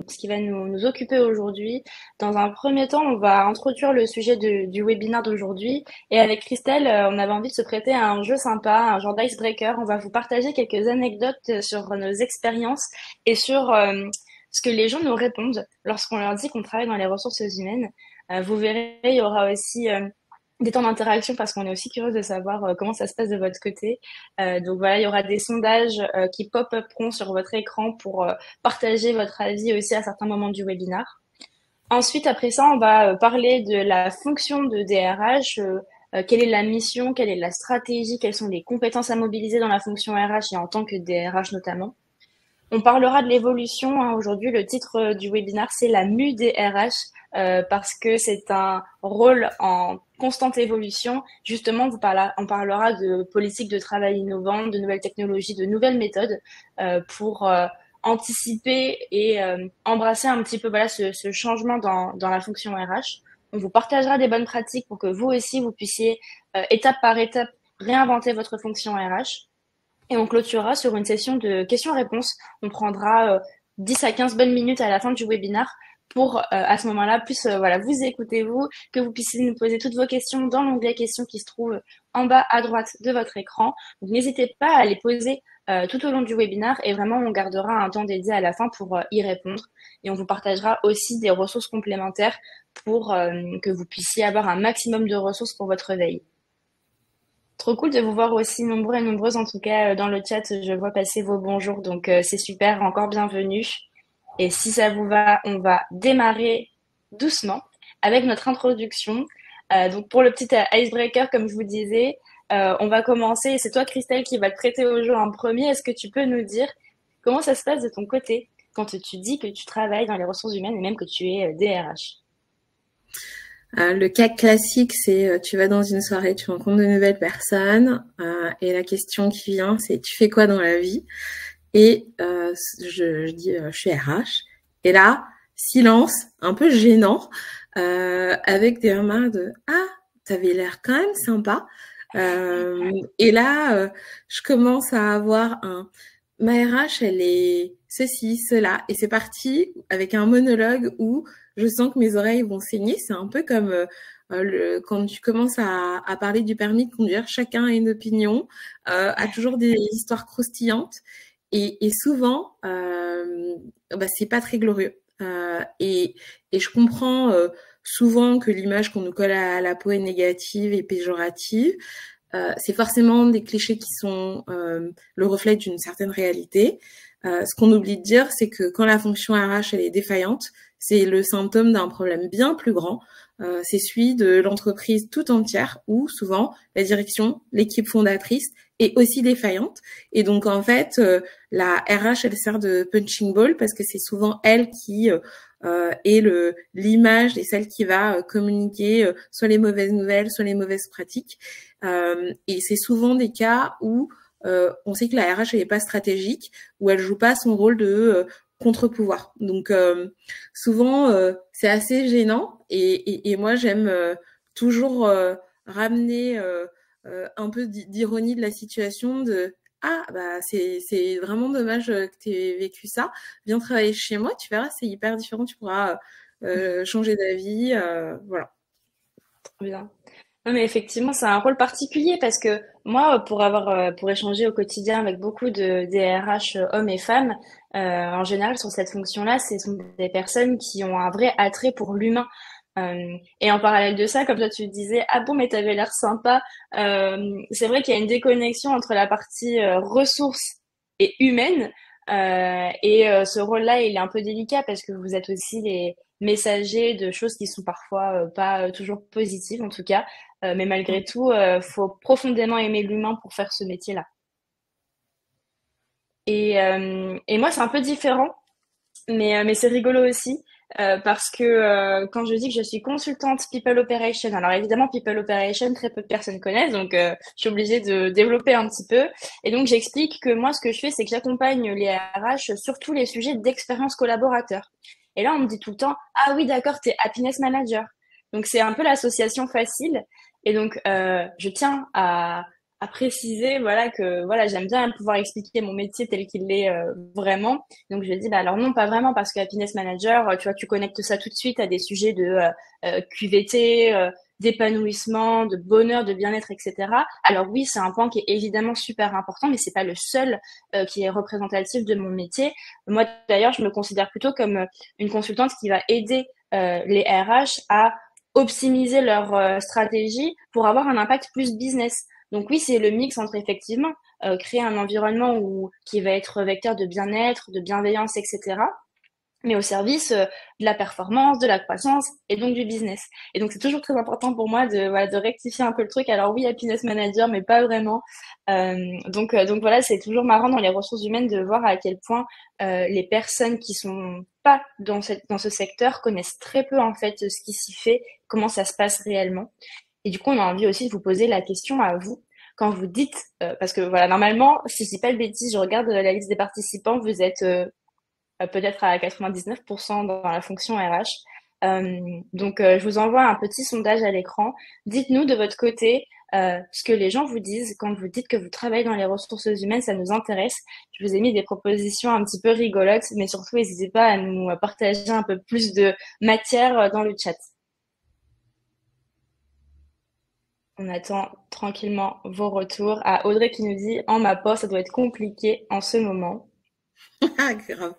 ce qui va nous occuper aujourd'hui. Dans un premier temps, on va introduire le sujet du webinaire d'aujourd'hui. Et avec Christelle, on avait envie de se prêter à un jeu sympa, un genre d'icebreaker. On va vous partager quelques anecdotes sur nos expériences et sur ce que les gens nous répondent lorsqu'on leur dit qu'on travaille dans les ressources humaines. Vous verrez, il y aura aussi des temps d'interaction parce qu'on est aussi curieux de savoir comment ça se passe de votre côté. Donc voilà, il y aura des sondages qui pop-upperont sur votre écran pour partager votre avis aussi à certains moments du webinaire. Ensuite, après ça, on va parler de la fonction de DRH, quelle est la mission, quelle est la stratégie, quelles sont les compétences à mobiliser dans la fonction RH et en tant que DRH notamment. On parlera de l'évolution, hein. Aujourd'hui, le titre du webinaire, c'est la mue des RH, parce que c'est un rôle en constante évolution. Justement, on parlera de politique de travail innovante, de nouvelles technologies, de nouvelles méthodes pour anticiper et embrasser un petit peu voilà, ce changement dans la fonction RH. On vous partagera des bonnes pratiques pour que vous aussi, vous puissiez, étape par étape, réinventer votre fonction RH. Et on clôturera sur une session de questions-réponses. On prendra 10 à 15 bonnes minutes à la fin du webinaire pour, à ce moment-là, plus voilà, vous écoutez-vous, que vous puissiez nous poser toutes vos questions dans l'onglet questions qui se trouve en bas à droite de votre écran. Donc, n'hésitez pas à les poser tout au long du webinaire et vraiment, on gardera un temps dédié à la fin pour y répondre. Et on vous partagera aussi des ressources complémentaires pour que vous puissiez avoir un maximum de ressources pour votre veille. Trop cool de vous voir aussi nombreux et nombreuses. En tout cas, dans le chat, je vois passer vos bonjours. Donc, c'est super. Encore bienvenue. Et si ça vous va, on va démarrer doucement avec notre introduction. Donc, pour le petit icebreaker, comme je vous disais, on va commencer. C'est toi, Christelle, qui va te prêter au jeu en premier. Est-ce que tu peux nous dire comment ça se passe de ton côté quand tu dis que tu travailles dans les ressources humaines et même que tu es DRH? Le cas classique, c'est tu vas dans une soirée, tu rencontres de nouvelles personnes et la question qui vient, c'est tu fais quoi dans la vie? Et je dis je suis RH. Et là, silence, un peu gênant, avec des remarques de ah, t'avais l'air quand même sympa. Et là, je commence à avoir ma RH, elle est ceci, cela, et c'est parti avec un monologue où je sens que mes oreilles vont saigner. C'est un peu comme quand tu commences à parler du permis de conduire, chacun a une opinion, a toujours des histoires croustillantes, et souvent, c'est pas très glorieux. Et je comprends souvent que l'image qu'on nous colle à la peau est négative et péjorative. C'est forcément des clichés qui sont le reflet d'une certaine réalité. Ce qu'on oublie de dire, c'est que quand la fonction RH elle est défaillante, c'est le symptôme d'un problème bien plus grand. C'est celui de l'entreprise tout entière où souvent la direction, l'équipe fondatrice est aussi défaillante. Et donc en fait, la RH elle sert de punching ball parce que c'est souvent elle qui est l'image et celle qui va communiquer soit les mauvaises nouvelles, soit les mauvaises pratiques. Et c'est souvent des cas où on sait que la RH elle est pas stratégique, où elle joue pas son rôle de contre-pouvoir. Donc souvent c'est assez gênant et moi j'aime toujours ramener un peu d'ironie de la situation de ah bah c'est vraiment dommage que tu aies vécu ça. Viens travailler chez moi, tu verras, c'est hyper différent, tu pourras changer d'avis, voilà. Trop bien. Non, mais effectivement, c'est un rôle particulier parce que moi, pour échanger au quotidien avec beaucoup de DRH hommes et femmes, en général, sur cette fonction-là, ce sont des personnes qui ont un vrai attrait pour l'humain. Et en parallèle de ça, comme toi tu disais, ah bon, mais t'avais l'air sympa. C'est vrai qu'il y a une déconnexion entre la partie ressources et humaine. Ce rôle-là, il est un peu délicat parce que vous êtes aussi les messagers de choses qui sont parfois pas toujours positives, en tout cas. Mais malgré tout, faut profondément aimer l'humain pour faire ce métier-là. Et moi, c'est un peu différent. Mais c'est rigolo aussi parce que quand je dis que je suis consultante People Operation, alors évidemment People Operation, très peu de personnes connaissent, donc je suis obligée de développer un petit peu. Et donc j'explique que moi ce que je fais, c'est que j'accompagne les RH sur tous les sujets d'expérience collaborateur. Et là on me dit tout le temps, ah oui d'accord, t'es Happiness Manager. Donc c'est un peu l'association facile. Et donc je tiens à préciser, voilà, que voilà, j'aime bien pouvoir expliquer mon métier tel qu'il est vraiment. Donc je lui ai dit, bah alors non, pas vraiment, parce que Happiness Manager, tu vois, tu connectes ça tout de suite à des sujets de QVT, d'épanouissement, de bonheur, de bien-être, etc. Alors oui, c'est un point qui est évidemment super important, mais c'est pas le seul qui est représentatif de mon métier. Moi, d'ailleurs, je me considère plutôt comme une consultante qui va aider les RH à optimiser leur stratégie pour avoir un impact plus business. Donc oui, c'est le mix entre effectivement créer un environnement qui va être vecteur de bien-être, de bienveillance, etc., mais au service de la performance, de la croissance et donc du business. Et donc c'est toujours très important pour moi de, voilà, de rectifier un peu le truc. Alors oui, happiness manager, mais pas vraiment. Donc voilà, c'est toujours marrant dans les ressources humaines de voir à quel point les personnes qui sont pas dans ce secteur connaissent très peu en fait ce qui s'y fait, comment ça se passe réellement. Et du coup, on a envie aussi de vous poser la question à vous. Quand vous dites, parce que voilà, normalement, si je dis pas de bêtises, je regarde la liste des participants, vous êtes peut-être à 99% dans la fonction RH. Donc, je vous envoie un petit sondage à l'écran. Dites-nous de votre côté ce que les gens vous disent quand vous dites que vous travaillez dans les ressources humaines, ça nous intéresse. Je vous ai mis des propositions un petit peu rigolotes, mais surtout, n'hésitez pas à nous partager un peu plus de matière dans le chat. On attend tranquillement vos retours. À Audrey qui nous dit, en ma poste, ça doit être compliqué en ce moment. Ah, grave.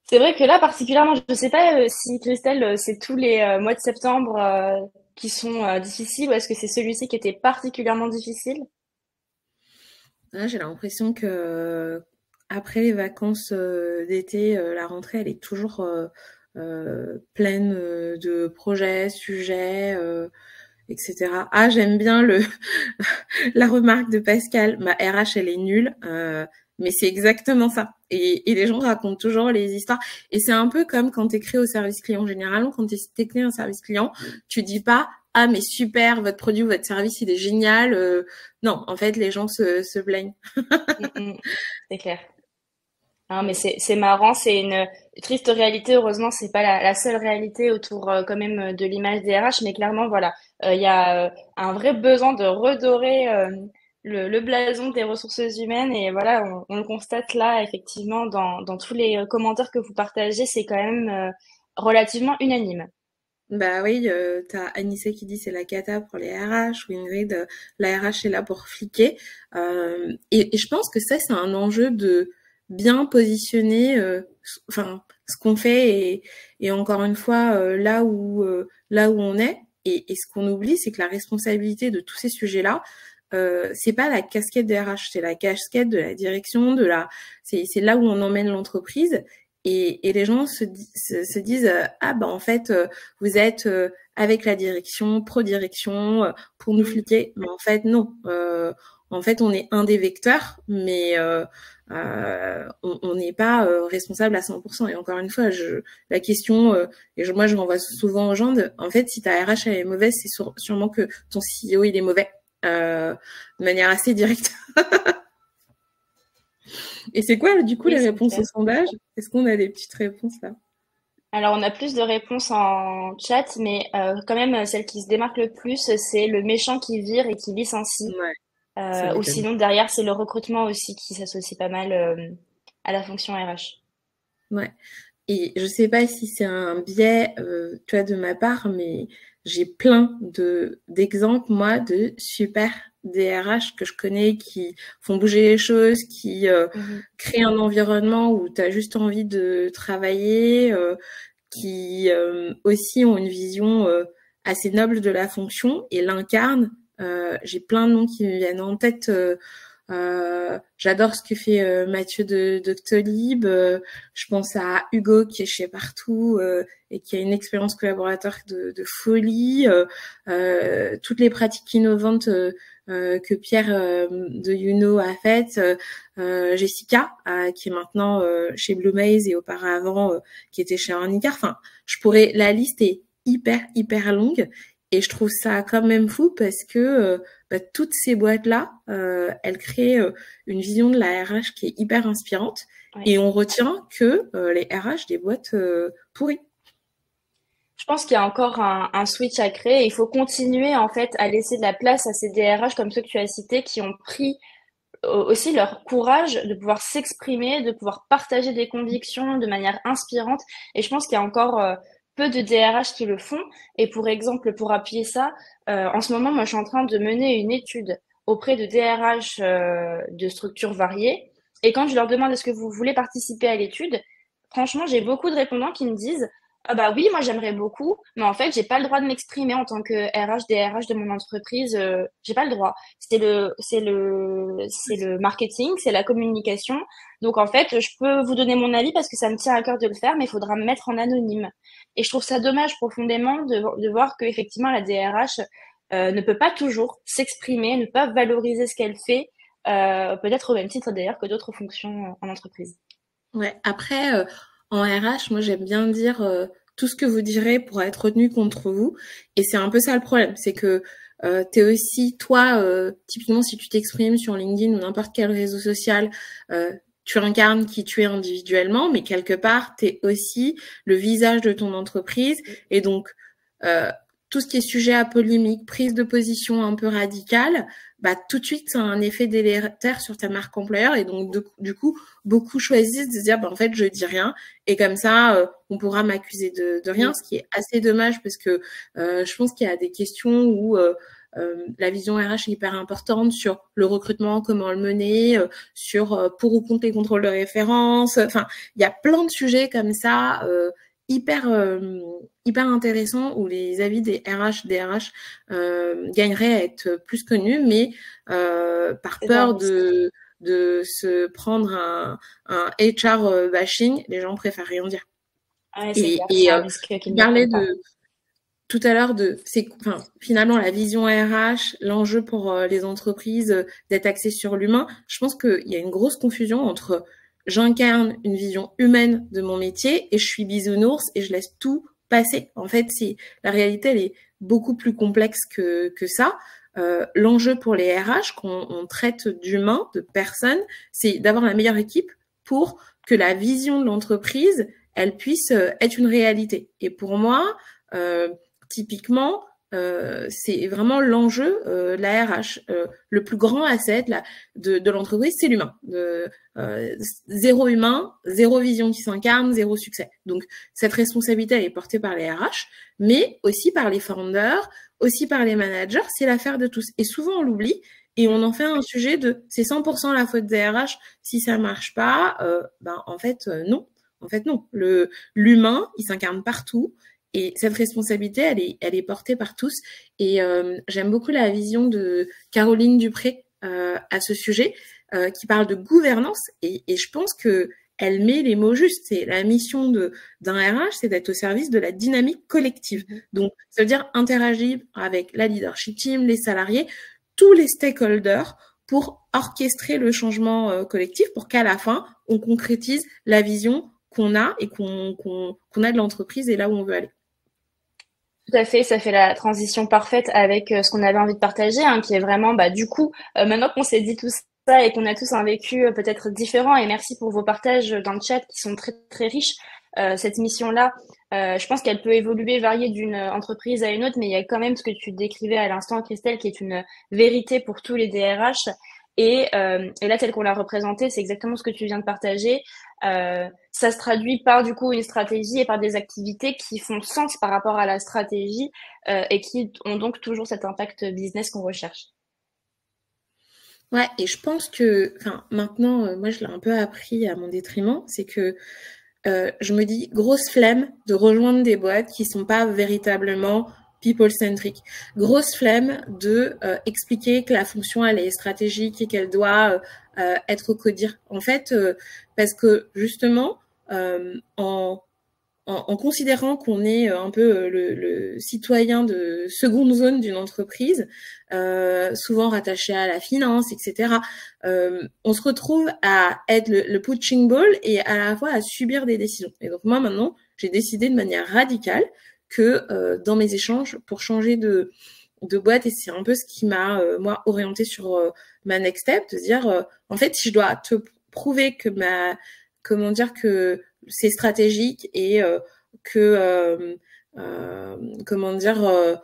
C'est vrai que là, particulièrement, je ne sais pas si Christelle, c'est tous les mois de septembre qui sont difficiles ou est-ce que c'est celui-ci qui était particulièrement difficile? Là, j'ai l'impression que après les vacances d'été, la rentrée, elle est toujours pleine de projets, sujets, etc. Ah, j'aime bien la remarque de Pascal. Ma RH, elle est nulle, mais c'est exactement ça. Et les gens racontent toujours les histoires. Et c'est un peu comme quand tu écris au service client. Généralement, quand tu écris un service client, tu dis pas ah mais super, votre produit ou votre service il est génial. Non, en fait les gens se plaignent. Mm, mm, c'est clair. Hein, mais c'est marrant, c'est une triste réalité. Heureusement, c'est pas la seule réalité autour quand même de l'image des RH, mais clairement, voilà, il y a un vrai besoin de redorer le blason des ressources humaines et voilà, on le constate là effectivement dans tous les commentaires que vous partagez, c'est quand même relativement unanime. Bah oui, t'as Anissa qui dit c'est la cata pour les RH ou Ingrid, la RH est là pour fliquer. Et je pense que ça c'est un enjeu de bien positionner, enfin ce qu'on fait et encore une fois là où on est. Et ce qu'on oublie, c'est que la responsabilité de tous ces sujets-là, c'est pas la casquette des RH, c'est la casquette de la direction, c'est là où on emmène l'entreprise. Et les gens se disent ah bah en fait vous êtes avec la direction, pro-direction, pour nous fliquer. Mais en fait, non. En fait, on est un des vecteurs, mais on n'est pas responsable à 100%. Et encore une fois, la question, moi, je renvoie souvent aux gens, en fait, si ta RH elle est mauvaise, c'est sûrement que ton CEO, il est mauvais. De manière assez directe. Et c'est quoi, du coup, Oui, les c'est réponses au clair. sondage? Est-ce qu'on a des petites réponses là? Alors, on a plus de réponses en chat, mais quand même, celle qui se démarque le plus, c'est le méchant qui vire et qui licencie. Ouais, ça Ou m'étonne. sinon, derrière, c'est le recrutement aussi qui s'associe pas mal à la fonction RH. Ouais. Et je sais pas si c'est un biais, tu vois, de ma part, mais j'ai plein d'exemples, moi, de super DRH que je connais qui font bouger les choses, qui Mhm. créent un environnement où tu as juste envie de travailler, qui aussi ont une vision assez noble de la fonction et l'incarnent. J'ai plein de noms qui me viennent en tête. J'adore ce que fait Mathieu de Doctolib. Je pense à Hugo qui est chez Partout et qui a une expérience collaborateur de folie. Toutes les pratiques innovantes que Pierre de Youno a faites. Jessica qui est maintenant chez Blue Maze et auparavant qui était chez Ornicar. Enfin, la liste est hyper longue et je trouve ça quand même fou parce que toutes ces boîtes-là, elles créent une vision de la RH qui est hyper inspirante Ouais. et on retient que les RH des boîtes pourries. Je pense qu'il y a encore un switch à créer. Il faut continuer en fait à laisser de la place à ces DRH comme ceux que tu as cités qui ont pris aussi leur courage de pouvoir s'exprimer, de pouvoir partager des convictions de manière inspirante. Et je pense qu'il y a encore peu de DRH qui le font. Et pour exemple, pour appuyer ça, en ce moment, moi, je suis en train de mener une étude auprès de DRH de structures variées. Et quand je leur demande est-ce que vous voulez participer à l'étude, franchement, j'ai beaucoup de répondants qui me disent ah bah oui, moi j'aimerais beaucoup, mais en fait, j'ai pas le droit de m'exprimer en tant que RH, DRH de mon entreprise, j'ai pas le droit. C'est le marketing, c'est la communication. Donc en fait, je peux vous donner mon avis parce que ça me tient à cœur de le faire, mais il faudra me mettre en anonyme. Et je trouve ça dommage profondément de voir que effectivement la DRH ne peut pas toujours s'exprimer, ne pas valoriser ce qu'elle fait, peut-être au même titre d'ailleurs que d'autres fonctions en entreprise. Ouais, après, en RH, moi j'aime bien dire tout ce que vous direz pourra être retenu contre vous. Et c'est un peu ça le problème, c'est que t'es aussi, toi, typiquement si tu t'exprimes sur LinkedIn ou n'importe quel réseau social, tu incarnes qui tu es individuellement, mais quelque part, t'es aussi le visage de ton entreprise. Et donc, euh, tout ce qui est sujet à polémique, prise de position un peu radicale, bah tout de suite, ça a un effet délétère sur ta marque employeur. Et donc, du coup, beaucoup choisissent de se dire, bah, en fait, je dis rien. Et comme ça, on pourra m'accuser de rien, ce qui est assez dommage parce que je pense qu'il y a des questions où la vision RH est hyper importante sur le recrutement, comment le mener, sur pour ou contre les contrôles de référence. Enfin, il y a plein de sujets comme ça hyper hyper intéressants où les avis des RH, DRH gagneraient à être plus connus, mais par C'est un peur risque. de se prendre un HR bashing, les gens préfèrent rien dire. Ouais, c'est Et, clair, c'est et un euh, risque tu qu'ils ne parlais prennent pas. de tout à l'heure de c'est enfin finalement la vision RH, l'enjeu pour les entreprises d'être axé sur l'humain. Je pense qu'il y a une grosse confusion entre j'incarne une vision humaine de mon métier et je suis bisounours et je laisse tout passer. En fait, c'est la réalité, elle est beaucoup plus complexe que ça. L'enjeu pour les RH, qu'on on traite d'humains, de personnes, c'est d'avoir la meilleure équipe pour que la vision de l'entreprise, elle puisse être une réalité. Et pour moi, typiquement, c'est vraiment l'enjeu, la RH. Le plus grand asset de l'entreprise, c'est l'humain. Zéro humain, zéro vision qui s'incarne, zéro succès. Donc, cette responsabilité, elle est portée par les RH, mais aussi par les founders, aussi par les managers. C'est l'affaire de tous. Et souvent, on l'oublie. Et on en fait un sujet de c'est 100% la faute des RH si ça marche pas. Ben en fait non. En fait non. L'humain, il s'incarne partout. Et cette responsabilité, elle est portée par tous. Et j'aime beaucoup la vision de Caroline Dupré à ce sujet, qui parle de gouvernance. Et je pense que elle met les mots justes. C'est la mission d'un RH, c'est d'être au service de la dynamique collective. Mhm. Donc, ça veut dire interagir avec la leadership team, les salariés, tous les stakeholders pour orchestrer le changement collectif pour qu'à la fin, on concrétise la vision qu'on a et qu'on a de l'entreprise et là où on veut aller. Tout à fait, ça fait la transition parfaite avec ce qu'on avait envie de partager, hein, qui est vraiment, bah, du coup, maintenant qu'on s'est dit tout ça et qu'on a tous un vécu peut-être différent, et merci pour vos partages dans le chat qui sont très très riches. Cette mission-là, je pense qu'elle peut évoluer, varier d'une entreprise à une autre, mais il y a quand même ce que tu décrivais à l'instant, Christelle, qui est une vérité pour tous les DRH. Et là, tel qu'on l'a représenté, c'est exactement ce que tu viens de partager. Ça se traduit par du coup une stratégie et par des activités qui font sens par rapport à la stratégie et qui ont donc toujours cet impact business qu'on recherche. Ouais, et je pense que, enfin, maintenant, moi, je l'ai un peu appris à mon détriment, c'est que je me dis grosse flemme de rejoindre des boîtes qui sont pas véritablement people-centric. Grosse flemme de expliquer que la fonction elle est stratégique et qu'elle doit être au codir. En fait, parce que justement, en considérant qu'on est un peu le citoyen de seconde zone d'une entreprise, souvent rattaché à la finance, etc., on se retrouve à être le punching ball et à la fois à subir des décisions. Et donc moi maintenant, j'ai décidé de manière radicale que dans mes échanges, pour changer de boîte, et c'est un peu ce qui m'a, moi, orienté sur ma next step, de dire, en fait, si je dois te prouver que comment dire, que c'est stratégique et que comment dire,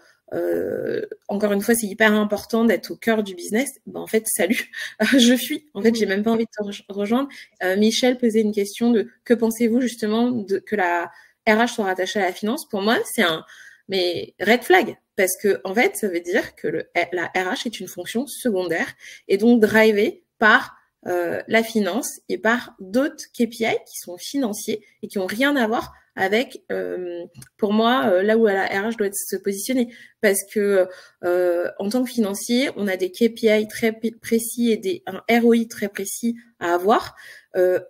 encore une fois, c'est hyper important d'être au cœur du business. Ben, en fait, salut, je fuis. En fait, j'ai même pas envie de te rejoindre. Michel posait une question de que pensez-vous justement de que la RH soit rattachée à la finance. Pour moi, c'est un mais red flag parce que en fait, ça veut dire que la RH est une fonction secondaire et donc drivée par la finance et par d'autres KPI qui sont financiers et qui ont rien à voir avec, pour moi, là où la RH doit se positionner. Parce que en tant que financier, on a des KPI très précis et un ROI très précis à avoir.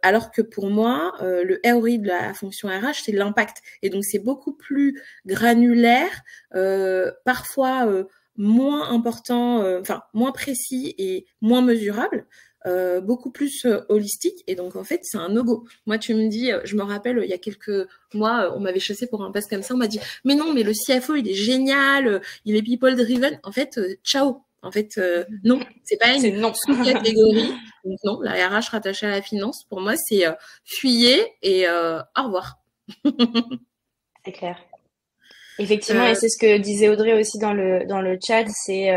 Alors que pour moi, le ROI de la fonction RH, c'est l'impact. Et donc, c'est beaucoup plus granulaire, parfois moins important, enfin moins précis et moins mesurable. Beaucoup plus holistique et donc en fait c'est un no-go. Moi tu me dis, je me rappelle il y a quelques mois on m'avait chassé pour un poste comme ça, on m'a dit mais non mais le CFO il est génial, il est people driven. En fait ciao. En fait non, c'est pas une sous-catégorie. Donc non, la RH rattachée à la finance pour moi c'est fuyez et au revoir. C'est clair. Effectivement, et c'est ce que disait Audrey aussi dans le chat, c'est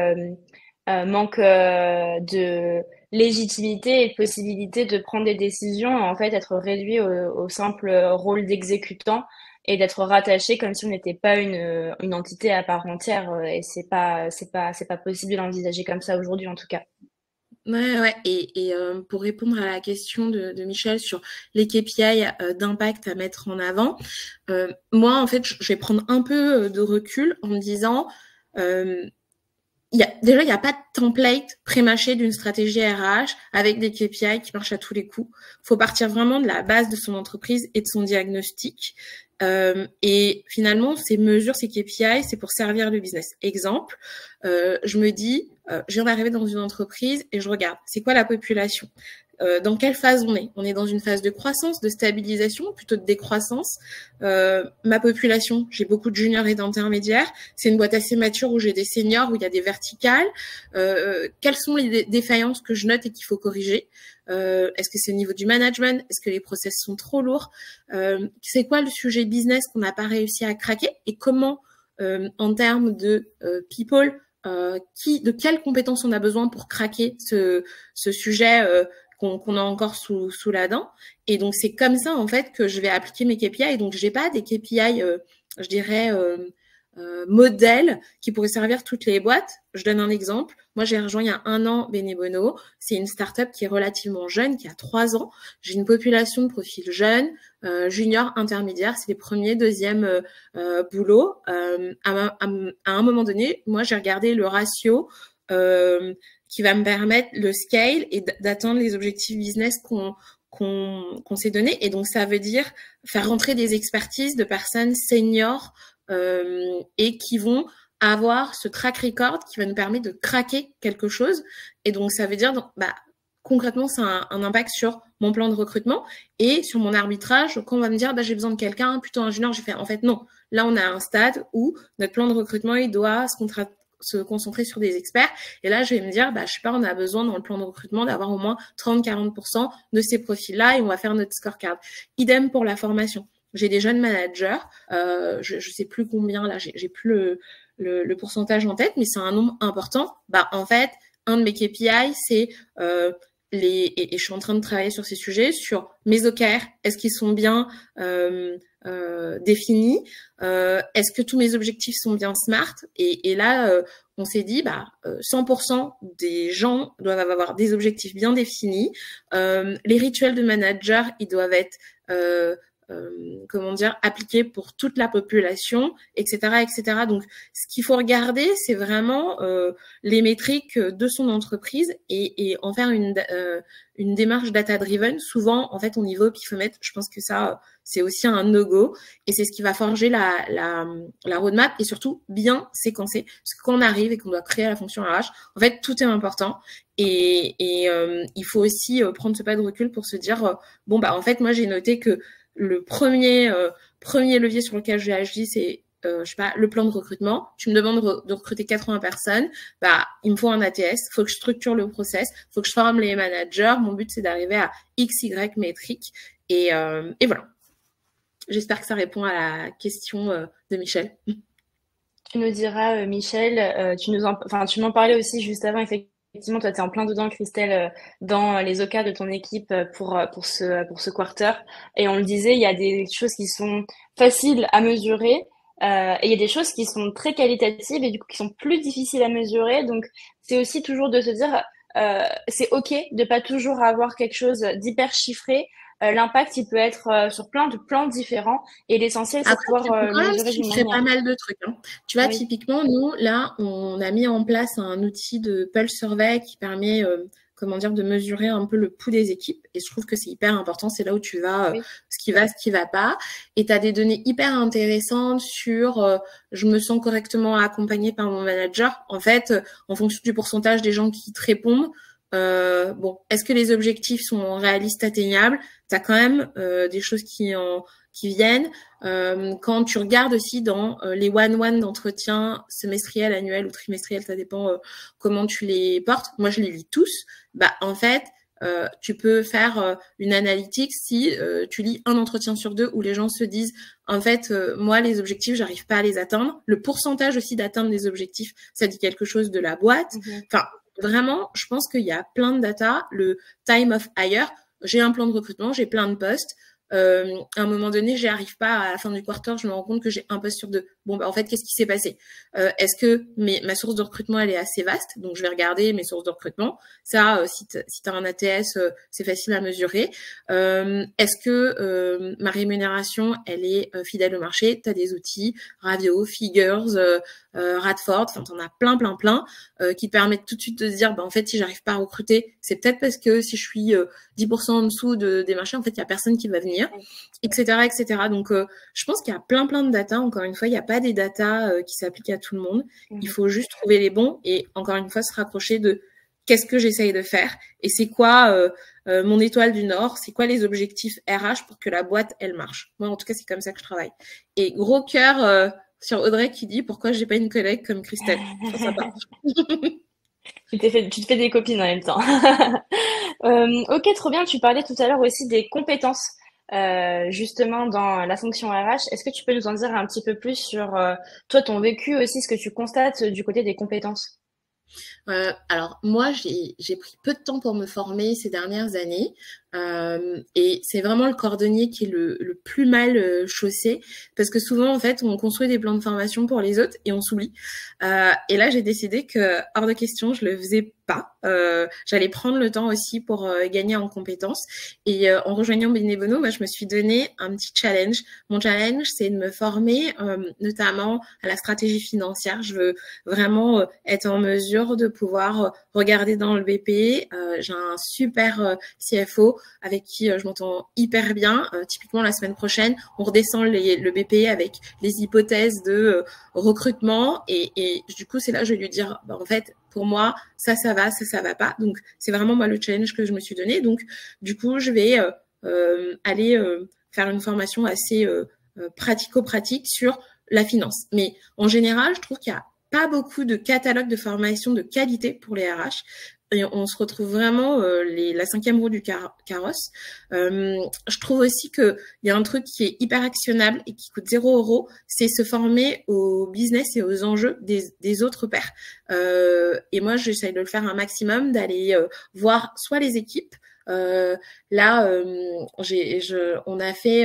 manque de légitimité et de possibilité de prendre des décisions, en fait, être réduit au simple rôle d'exécutant et d'être rattaché comme si on n'était pas une entité à part entière. Et c'est pas possible d'envisager comme ça aujourd'hui, en tout cas. Ouais. Et pour répondre à la question de Michel sur les KPI d'impact à mettre en avant, moi, en fait, je vais prendre un peu de recul en me disant, il n'y a pas de template pré-mâché d'une stratégie RH avec des KPI qui marchent à tous les coups. Il faut partir vraiment de la base de son entreprise et de son diagnostic. Et finalement, ces mesures, ces KPI, c'est pour servir le business. Exemple, je me dis, je viens d'arriver dans une entreprise et je regarde, c'est quoi la population ? Dans quelle phase on est ? On est dans une phase de croissance, de stabilisation, plutôt de décroissance. Ma population, j'ai beaucoup de juniors et d'intermédiaires. C'est une boîte assez mature où j'ai des seniors, où il y a des verticales. Quelles sont les défaillances que je note et qu'il faut corriger ? Est-ce que c'est au niveau du management ? Est-ce que les process sont trop lourds ? C'est quoi le sujet business qu'on n'a pas réussi à craquer ? Et comment, en termes de people, de quelles compétences on a besoin pour craquer ce sujet qu'on a encore sous la dent. Et donc, c'est comme ça, en fait, que je vais appliquer mes KPI. Et donc, j'ai pas des KPI, je dirais, modèles qui pourraient servir toutes les boîtes. Je donne un exemple. Moi, j'ai rejoint il y a 1 an Benebono. C'est une start-up qui est relativement jeune, qui a 3 ans. J'ai une population de profil jeune, junior, intermédiaire. C'est les premiers, deuxièmes boulots. À un moment donné, moi, j'ai regardé le ratio qui va me permettre le scale et d'atteindre les objectifs business qu'on s'est donné. Et donc, ça veut dire faire rentrer des expertises de personnes seniors et qui vont avoir ce track record qui va nous permettre de craquer quelque chose. Et donc, ça veut dire, concrètement, c'est un impact sur mon plan de recrutement et sur mon arbitrage. Quand on va me dire, j'ai besoin de quelqu'un, plutôt un junior, j'ai fait, en fait, non. Là, on a un stade où notre plan de recrutement, il doit se concentrer sur des experts. Et là, je vais me dire, je sais pas, on a besoin dans le plan de recrutement d'avoir au moins 30-40% de ces profils-là et on va faire notre scorecard. Idem pour la formation. J'ai des jeunes managers, je sais plus combien, là, j'ai plus le pourcentage en tête, mais c'est un nombre important. En fait, un de mes KPI, c'est et je suis en train de travailler sur ces sujets, sur mes OKR, est-ce qu'ils sont bien définis, est-ce que tous mes objectifs sont bien smart, et là on s'est dit 100% des gens doivent avoir des objectifs bien définis, les rituels de manager ils doivent être appliqués pour toute la population, etc., etc. Donc, ce qu'il faut regarder, c'est vraiment les métriques de son entreprise et en faire une démarche data-driven. Souvent, en fait, on y va au pifomètre. Je pense que ça, c'est aussi un no-go et c'est ce qui va forger la roadmap et surtout bien séquencer. Parce que quand on arrive et qu'on doit créer la fonction RH, en fait, tout est important. Et il faut aussi prendre ce pas de recul pour se dire en fait, moi, j'ai noté que le premier levier sur lequel j'ai agi, c'est le plan de recrutement. Tu me demandes de recruter 80 personnes, il me faut un ATS, il faut que je structure le process, il faut que je forme les managers. Mon but, c'est d'arriver à XY métriques et voilà. J'espère que ça répond à la question de Michel. Tu nous diras, Michel, tu m'en parlais aussi juste avant, effectivement, toi, tu es en plein dedans, Christelle, dans les OKR de ton équipe pour ce quarter. Et on le disait, il y a des choses qui sont faciles à mesurer, et il y a des choses qui sont très qualitatives et du coup qui sont plus difficiles à mesurer. Donc, c'est aussi toujours de se dire, c'est OK de pas toujours avoir quelque chose d'hyper chiffré. L'impact, il peut être sur plein de plans différents et l'essentiel, c'est de Après, tu pouvoir peux le quand même mesurer d'une chiffrer pas manière. mal de trucs, hein. Tu vois, Oui. typiquement, nous, là, on a mis en place un outil de Pulse Survey qui permet, comment dire, de mesurer un peu le pouls des équipes. Et je trouve que c'est hyper important. C'est là où tu vas, Oui. ce qui va pas. Et tu as des données hyper intéressantes sur, je me sens correctement accompagnée par mon manager. En fait, en fonction du pourcentage des gens qui te répondent, bon, est-ce que les objectifs sont réalistes, atteignables? Tu as quand même des choses qui viennent. Quand tu regardes aussi dans les one-one d'entretien semestriel, annuel ou trimestriel, ça dépend comment tu les portes. Moi, je les lis tous. Bah, en fait, tu peux faire une analytique si tu lis un entretien sur deux où les gens se disent en fait moi les objectifs j'arrive pas à les atteindre. Le pourcentage aussi d'atteindre les objectifs, ça dit quelque chose de la boîte. Mhm. Enfin vraiment, je pense qu'il y a plein de data. Le time of hire, j'ai un plan de recrutement, j'ai plein de postes. À un moment donné, j'y arrive pas à la fin du quarter, je me rends compte que j'ai un poste sur deux. Bon, bah, en fait, qu'est-ce qui s'est passé? Est-ce que ma source de recrutement, elle est assez vaste? Donc, je vais regarder mes sources de recrutement. Ça, si t'as un ATS, c'est facile à mesurer. Est-ce que ma rémunération, elle est fidèle au marché? T'as des outils, Ravio, Figures, Radford, enfin, t'en as plein, plein, plein, qui te permettent tout de suite de se dire, bah, en fait, si j'arrive pas à recruter, c'est peut-être parce que si je suis 10% en dessous des marchés, en fait, il y a personne qui va venir, etc., etc. Donc, je pense qu'il y a plein, plein de data. Encore une fois, il n'y a pas des data qui s'appliquent à tout le monde. Il Mhm. faut juste trouver les bons et, encore une fois, se rapprocher de qu'est-ce que j'essaye de faire et c'est quoi mon étoile du Nord, c'est quoi les objectifs RH pour que la boîte, elle marche. Moi, en tout cas, c'est comme ça que je travaille. Et gros cœur sur Audrey qui dit pourquoi j'ai pas une collègue comme Christelle. Trop sympa. Tu te fais des copines en même temps. Ok, trop bien. Tu parlais tout à l'heure aussi des compétences, justement dans la fonction RH. Est-ce que tu peux nous en dire un petit peu plus sur toi, ton vécu aussi, ce que tu constates du côté des compétences? Alors moi, j'ai pris peu de temps pour me former ces dernières années et c'est vraiment le cordonnier qui est le plus mal chaussé parce que souvent en fait on construit des plans de formation pour les autres et on s'oublie. Et là j'ai décidé que hors de question je le faisais pas. J'allais prendre le temps aussi pour gagner en compétences et en rejoignant Benebono, moi je me suis donné un petit challenge. Mon challenge c'est de me former notamment à la stratégie financière. Je veux vraiment être en mesure de pouvoir regarder dans le BP. J'ai un super CFO avec qui je m'entends hyper bien. Typiquement, la semaine prochaine, on redescend le BP avec les hypothèses de recrutement. Et du coup, c'est là que je vais lui dire, bah, en fait, pour moi, ça va, ça va pas. Donc, c'est vraiment moi le challenge que je me suis donné. Donc, du coup, je vais aller faire une formation assez pratico-pratique sur la finance. Mais en général, je trouve qu'il y a pas beaucoup de catalogues de formation de qualité pour les RH. Et on se retrouve vraiment la cinquième roue du carrosse. Je trouve aussi que il y a un truc qui est hyper actionnable et qui coûte 0 €, c'est se former au business et aux enjeux des autres pairs. Et moi, j'essaye de le faire un maximum, d'aller voir soit les équipes. Là, on a fait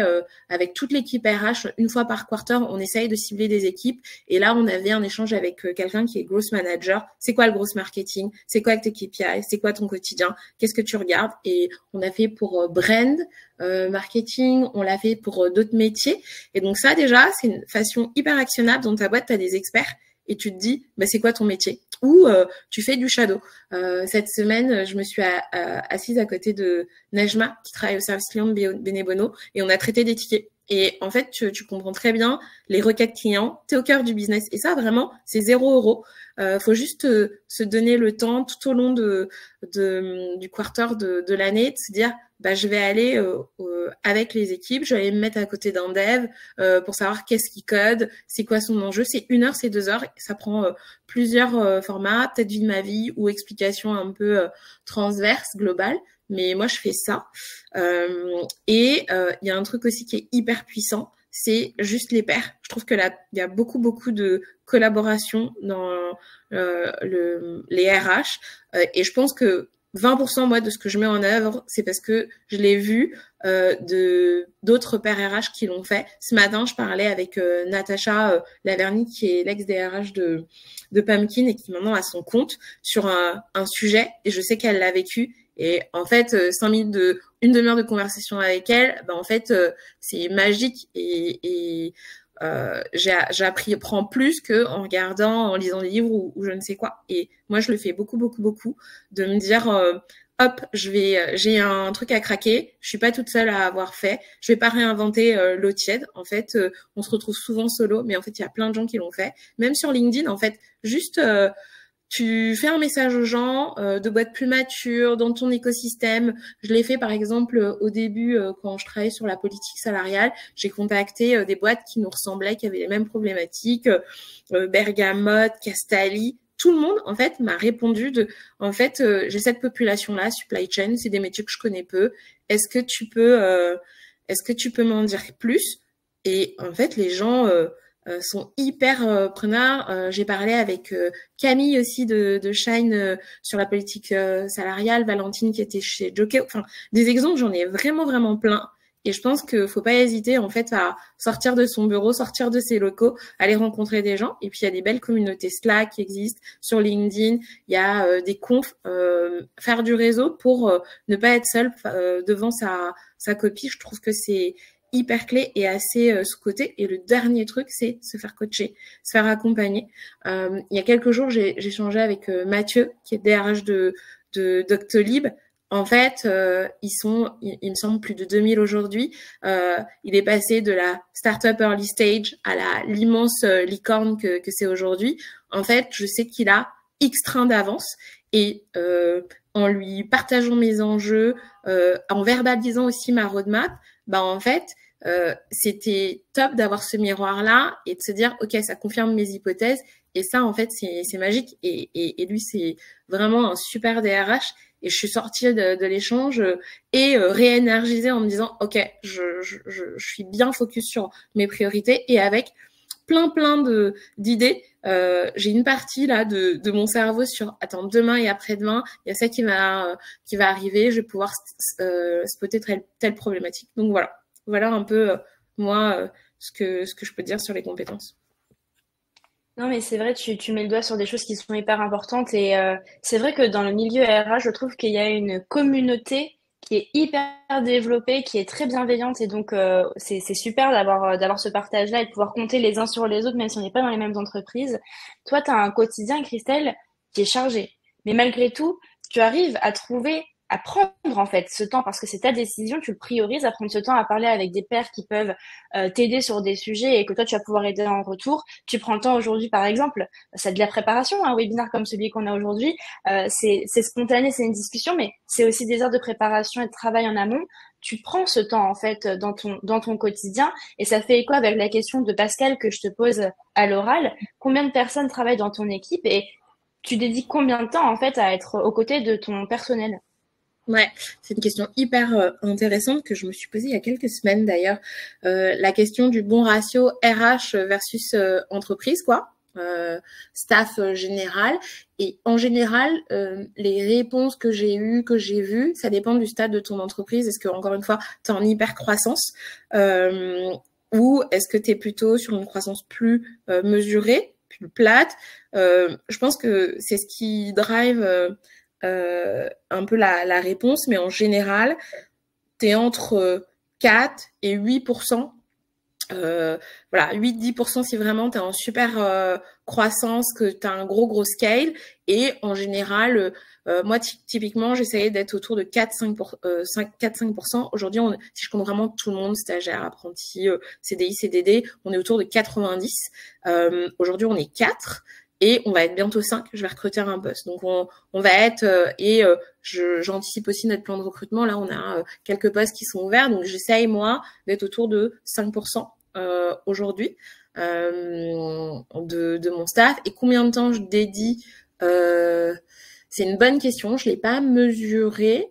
avec toute l'équipe RH une fois par quarter, on essaye de cibler des équipes. Et là, on avait un échange avec quelqu'un qui est growth manager. C'est quoi le growth marketing? C'est quoi tes KPI? C'est quoi ton quotidien? Qu'est-ce que tu regardes? Et on a fait pour brand, marketing, on l'a fait pour d'autres métiers. Et donc ça, déjà, c'est une façon hyper actionnable. Dans ta boîte, tu as des experts et tu te dis, bah, c'est quoi ton métier? Ou tu fais du shadow. Cette semaine, je me suis assise à côté de Najma, qui travaille au service client de Benebono, et on a traité des tickets. Et en fait, tu comprends très bien les requêtes clients, tu es au cœur du business. Et ça, vraiment, c'est 0 €. Faut juste se donner le temps tout au long du quarter de l'année de se dire, bah, je vais aller avec les équipes, je vais aller me mettre à côté d'un dev pour savoir qu'est-ce qu'il code, c'est quoi son enjeu. C'est 1 heure, c'est 2 heures, ça prend plusieurs formats, peut-être vie de ma vie ou explication un peu transverse, globale. mais moi je fais ça. Et il y a un truc aussi qui est hyper puissant, c'est juste les pairs. Je trouve que là, il y a beaucoup de collaboration dans les RH, et je pense que 20% moi de ce que je mets en œuvre, c'est parce que je l'ai vu de d'autres pairs RH qui l'ont fait. Ce matin, je parlais avec Natacha Laverny, qui est l'ex-DRH de Pumpkin et qui maintenant a son compte sur un sujet, et je sais qu'elle l'a vécu. Et en fait, 5 minutes une demi-heure de conversation avec elle, en fait, c'est magique, et j'apprends plus que en regardant, en lisant des livres ou je ne sais quoi. Et moi, je le fais beaucoup, de me dire, hop, j'ai un truc à craquer. Je suis pas toute seule à avoir fait. Je vais pas réinventer l'eau tiède. En fait, on se retrouve souvent solo, mais en fait, il y a plein de gens qui l'ont fait. Même sur LinkedIn, en fait, juste tu fais un message aux gens de boîtes plus matures dans ton écosystème. Je l'ai fait par exemple au début quand je travaillais sur la politique salariale. J'ai contacté des boîtes qui nous ressemblaient, qui avaient les mêmes problématiques, Bergamote, Castali. Tout le monde en fait m'a répondu en fait j'ai cette population-là, supply chain, c'est des métiers que je connais peu. Est-ce que tu peux m'en dire plus? Et en fait les gens sont hyper preneurs. J'ai parlé avec Camille aussi de Shine sur la politique salariale, Valentine qui était chez Joker. Enfin, des exemples, j'en ai vraiment plein. Et je pense qu'il faut pas hésiter en fait à sortir de son bureau, sortir de ses locaux, aller rencontrer des gens. Et puis il y a des belles communautés Slack qui existent sur LinkedIn. Il y a des confs, faire du réseau pour ne pas être seul devant sa copie. Je trouve que c'est hyper clé et assez sous-côté. Et le dernier truc, c'est se faire coacher, se faire accompagner. Il y a quelques jours, j'ai échangé avec Mathieu, qui est DRH de Doctolib. En fait, il me semble, plus de 2000 aujourd'hui. Il est passé de la startup early stage à l'immense licorne que c'est aujourd'hui. En fait, je sais qu'il a X trains d'avance, et en lui partageant mes enjeux, en verbalisant aussi ma roadmap, en fait, c'était top d'avoir ce miroir-là et de se dire, OK, ça confirme mes hypothèses. Et ça, en fait, c'est magique. Et lui, c'est vraiment un super DRH. Et je suis sortie de l'échange et réénergisée en me disant, OK, je suis bien focus sur mes priorités et avec plein d'idées. J'ai une partie là de mon cerveau sur, attends, demain et après-demain, il y a ça qui va arriver. Je vais pouvoir spotter telle problématique. Donc voilà un peu moi ce que je peux dire sur les compétences. Non, mais c'est vrai, tu mets le doigt sur des choses qui sont hyper importantes et c'est vrai que dans le milieu RH, je trouve qu'il y a une communauté qui est hyper développée, qui est très bienveillante et donc c'est super d'avoir ce partage-là et de pouvoir compter les uns sur les autres, même si on n'est pas dans les mêmes entreprises. Toi, tu as un quotidien, Christelle, qui est chargé, mais malgré tout, tu arrives à trouver, à prendre en fait ce temps parce que c'est ta décision, tu le priorises, à prendre ce temps à parler avec des pairs qui peuvent t'aider sur des sujets et que toi tu vas pouvoir aider en retour. Tu prends le temps aujourd'hui, par exemple, c'est de la préparation, un webinaire comme celui qu'on a aujourd'hui, c'est spontané, c'est une discussion, mais c'est aussi des heures de préparation et de travail en amont. Tu prends ce temps en fait dans ton quotidien et ça fait écho avec la question de Pascal que je te pose à l'oral. Combien de personnes travaillent dans ton équipe et tu dédies combien de temps en fait à être aux côtés de ton personnel? Ouais, c'est une question hyper intéressante que je me suis posée il y a quelques semaines d'ailleurs. La question du bon ratio RH versus entreprise, quoi. Staff général. Et en général, les réponses que j'ai eues, que j'ai vues, ça dépend du stade de ton entreprise. Est-ce que, encore une fois, tu es en hyper croissance ou est-ce que tu es plutôt sur une croissance plus mesurée, plus plate? Je pense que c'est ce qui drive un peu la réponse, mais en général, tu es entre 4 et 8%. Voilà, 8-10% si vraiment tu es en super croissance, que tu as un gros scale. Et en général, moi, typiquement, j'essayais d'être autour de 4-5%. Aujourd'hui, si je compte vraiment tout le monde, stagiaire, apprenti, CDI, CDD, on est autour de 90. Aujourd'hui, on est 4. Et on va être bientôt 5, je vais recruter un poste. Donc, on va être... j'anticipe aussi notre plan de recrutement. Là, on a quelques postes qui sont ouverts. Donc, j'essaye, moi, d'être autour de 5% aujourd'hui de mon staff. Et combien de temps je dédie c'est une bonne question. Je l'ai pas mesuré.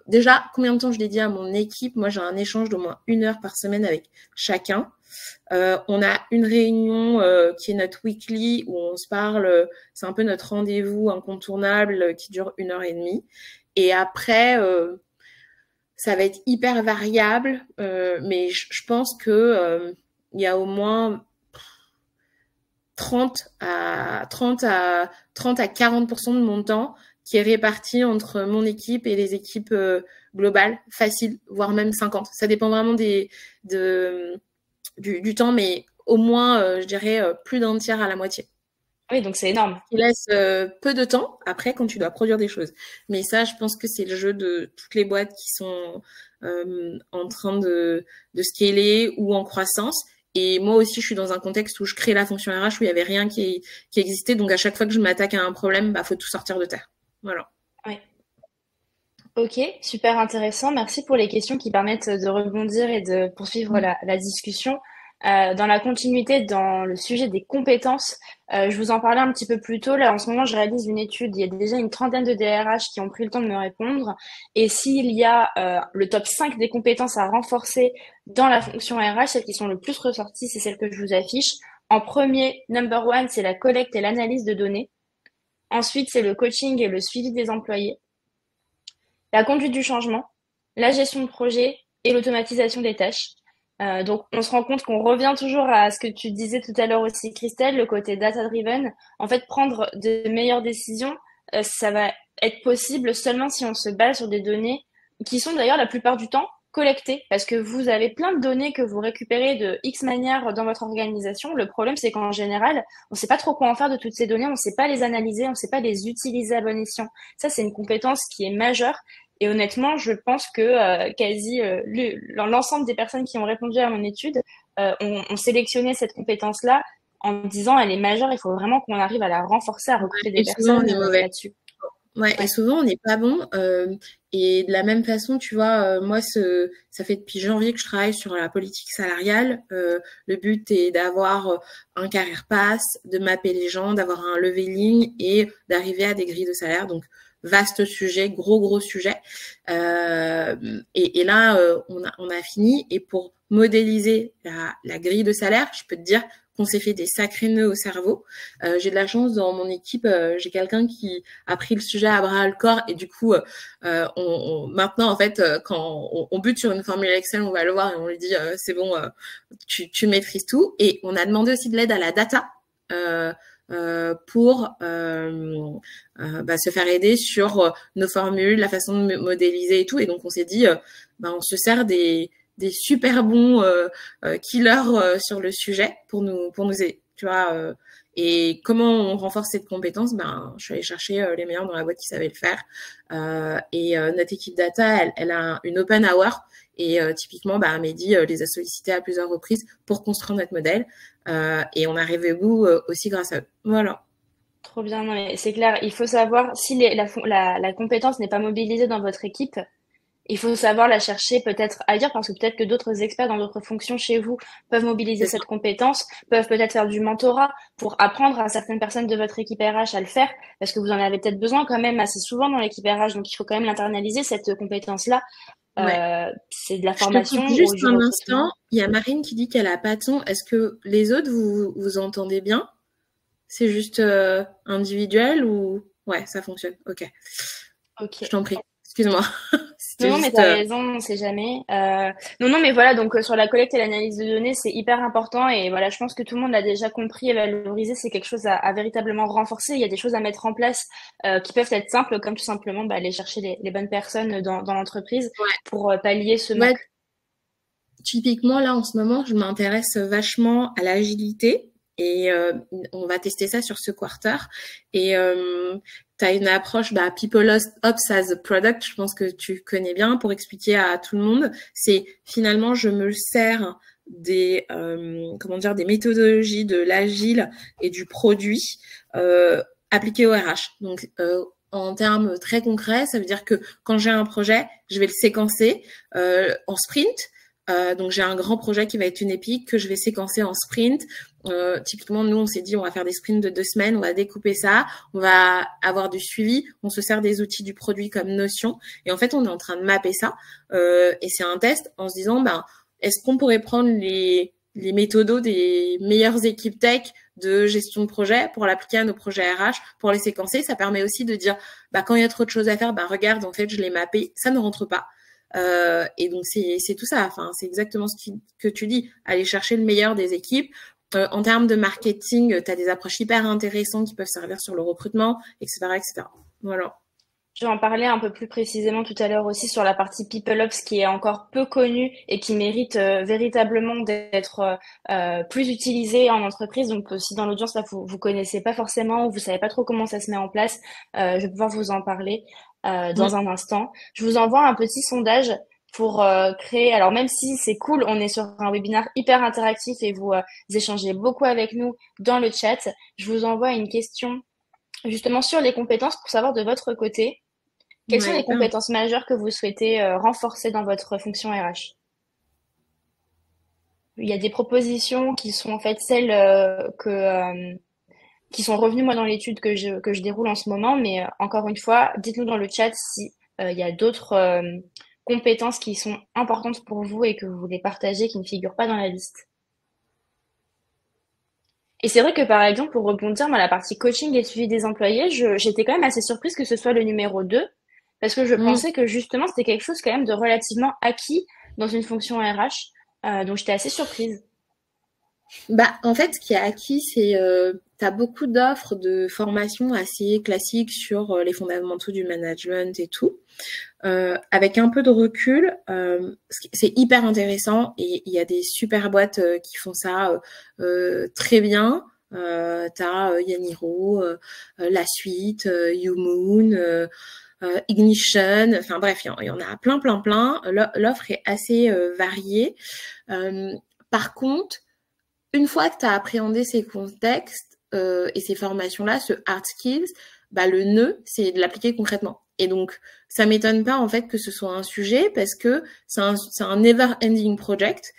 Déjà, combien de temps je l'ai dit à mon équipe? Moi, j'ai un échange d'au moins 1 heure par semaine avec chacun. On a une réunion qui est notre weekly où on se parle. C'est un peu notre rendez-vous incontournable qui dure 1 heure et demie. Et après, ça va être hyper variable, mais je pense que il y a au moins 30 à 40% de mon temps qui est réparti entre mon équipe et les équipes globales, facile, voire même 50. Ça dépend vraiment du temps, mais au moins, je dirais, plus d'un tiers à la moitié. Oui, donc c'est énorme. Il laisse peu de temps après quand tu dois produire des choses. Mais ça, je pense que c'est le jeu de toutes les boîtes qui sont en train de scaler ou en croissance. Et moi aussi, je suis dans un contexte où je crée la fonction RH où il y avait rien qui existait. Donc, à chaque fois que je m'attaque à un problème, bah, faut tout sortir de terre. Voilà. Oui. Ok, super intéressant. Merci pour les questions qui permettent de rebondir et de poursuivre la discussion. Dans la continuité, dans le sujet des compétences, je vous en parlais un petit peu plus tôt. Là, en ce moment, je réalise une étude. Il y a déjà une trentaine de DRH qui ont pris le temps de me répondre. Et s'il y a le top 5 des compétences à renforcer dans la fonction RH, celles qui sont le plus ressorties, c'est celles que je vous affiche. En premier, number one, c'est la collecte et l'analyse de données. Ensuite, c'est le coaching et le suivi des employés, la conduite du changement, la gestion de projet et l'automatisation des tâches. Donc, on se rend compte qu'on revient toujours à ce que tu disais tout à l'heure aussi, Christelle, le côté data-driven. En fait, prendre de meilleures décisions, ça va être possible seulement si on se base sur des données qui sont d'ailleurs la plupart du temps collectées, parce que vous avez plein de données que vous récupérez de X manière dans votre organisation. Le problème, c'est qu'en général, on ne sait pas trop quoi en faire de toutes ces données, on ne sait pas les analyser, on ne sait pas les utiliser à bon escient. Ça, c'est une compétence qui est majeure. Et honnêtement, je pense que quasi l'ensemble des personnes qui ont répondu à mon étude ont sélectionné cette compétence-là en disant elle est majeure, il faut vraiment qu'on arrive à la renforcer, à recruter des Et souvent, on personnes est mauvais. là-dessus. Ouais, et Ouais. souvent on n'est pas bon. Et de la même façon, tu vois, moi, ça fait depuis janvier que je travaille sur la politique salariale. Le but est d'avoir un carrière pass, de mapper les gens, d'avoir un leveling et d'arriver à des grilles de salaire. Donc, vaste sujet, gros sujet. Et là, on a fini. Et pour modéliser la grille de salaire, je peux te dire qu'on s'est fait des sacrés nœuds au cerveau. J'ai de la chance dans mon équipe, j'ai quelqu'un qui a pris le sujet à bras le corps et du coup, maintenant en fait, quand on bute sur une formule Excel, on va le voir et on lui dit c'est bon, tu maîtrises tout. Et on a demandé aussi de l'aide à la data. Pour se faire aider sur nos formules, la façon de modéliser et tout. Et donc on s'est dit, on se sert des super bons killers sur le sujet pour nous aider, tu vois. Et comment on renforce cette compétence? Je suis allée chercher les meilleurs dans la boîte qui savaient le faire. Et notre équipe data, elle a une open hour. Et typiquement, Mehdi les a sollicités à plusieurs reprises pour construire notre modèle. Et on arrive au bout aussi grâce à eux. Voilà. Trop bien, non, mais c'est clair. Il faut savoir si la compétence n'est pas mobilisée dans votre équipe, il faut savoir la chercher peut-être ailleurs parce que peut-être que d'autres experts dans d'autres fonctions chez vous peuvent mobiliser cette compétence, peuvent peut-être faire du mentorat pour apprendre à certaines personnes de votre équipe RH à le faire parce que vous en avez peut-être besoin quand même assez souvent dans l'équipe RH. Donc, il faut quand même l'internaliser, cette compétence-là. Ouais. C'est de la Je te formation coupe ou juste du un recrutement. instant. Il y a Marine qui dit qu'elle a pas de son. Est-ce que les autres, vous entendez bien? C'est juste individuel ou... Ouais, ça fonctionne. Ok. Ok. Je t'en prie. Excuse-moi. Non, C'était non, mais juste... t'as raison, on sait jamais. Non, mais voilà, donc sur la collecte et l'analyse de données, c'est hyper important et voilà, je pense que tout le monde l'a déjà compris et valorisé. C'est quelque chose à véritablement renforcer. Il y a des choses à mettre en place qui peuvent être simples, comme tout simplement aller chercher les bonnes personnes dans l'entreprise pour pallier ce Ouais, manque. typiquement, là, en ce moment, je m'intéresse vachement à l'agilité et on va tester ça sur ce quarter. Et tu as une approche People Ops as a Product, je pense que tu connais bien, pour expliquer à tout le monde. C'est finalement, je me sers des méthodologies de l'agile et du produit appliquées au RH. Donc, en termes très concrets, ça veut dire que quand j'ai un projet, je vais le séquencer en sprint. Donc j'ai un grand projet qui va être une épique que je vais séquencer en sprint. Typiquement, nous, on s'est dit, on va faire des sprints de 2 semaines, on va découper ça, on va avoir du suivi, on se sert des outils du produit comme Notion. Et en fait, on est en train de mapper ça. Et c'est un test en se disant, est-ce qu'on pourrait prendre les méthodos des meilleures équipes tech de gestion de projet pour l'appliquer à nos projets RH, pour les séquencer. Ça permet aussi de dire, quand il y a trop de choses à faire, regarde, en fait, je l'ai mappé, ça ne rentre pas. Et donc, c'est tout ça. Enfin, c'est exactement que tu dis. Aller chercher le meilleur des équipes. En termes de marketing, tu as des approches hyper intéressantes qui peuvent servir sur le recrutement, etc., etc. Voilà. Je vais en parler un peu plus précisément tout à l'heure aussi sur la partie People Ops qui est encore peu connue et qui mérite véritablement d'être plus utilisée en entreprise. Donc, si dans l'audience, là, vous connaissez pas forcément ou vous savez pas trop comment ça se met en place, je vais pouvoir vous en parler dans un instant. Je vous envoie un petit sondage pour créer. Alors, même si c'est cool, on est sur un webinaire hyper interactif et vous échangez beaucoup avec nous dans le chat. Je vous envoie une question justement sur les compétences pour savoir de votre côté, quelles sont Ouais, les hyper. compétences majeures que vous souhaitez renforcer dans votre fonction RH? Il y a des propositions qui sont en fait celles qui sont revenues moi dans l'étude que je déroule en ce moment, mais encore une fois, dites-nous dans le chat si il y a d'autres compétences qui sont importantes pour vous et que vous voulez partager qui ne figurent pas dans la liste. Et c'est vrai que par exemple, pour rebondir dans la partie coaching et suivi des employés, j'étais quand même assez surprise que ce soit le numéro 2, parce que je pensais que justement c'était quelque chose quand même de relativement acquis dans une fonction RH. Donc j'étais assez surprise. En fait, ce qui est acquis, c'est tu as beaucoup d'offres de formation assez classiques sur les fondamentaux du management et tout. Avec un peu de recul, c'est hyper intéressant et il y a des super boîtes qui font ça très bien. T'as Yaniro, La Suite, YouMoon, Ignition, enfin bref, il y en a plein, plein, plein. L'offre est assez variée. Par contre, une fois que tu as appréhendé ces contextes et ces formations-là, ce hard skills, le nœud, c'est de l'appliquer concrètement. Et donc, ça m'étonne pas en fait que ce soit un sujet parce que c'est un never-ending project.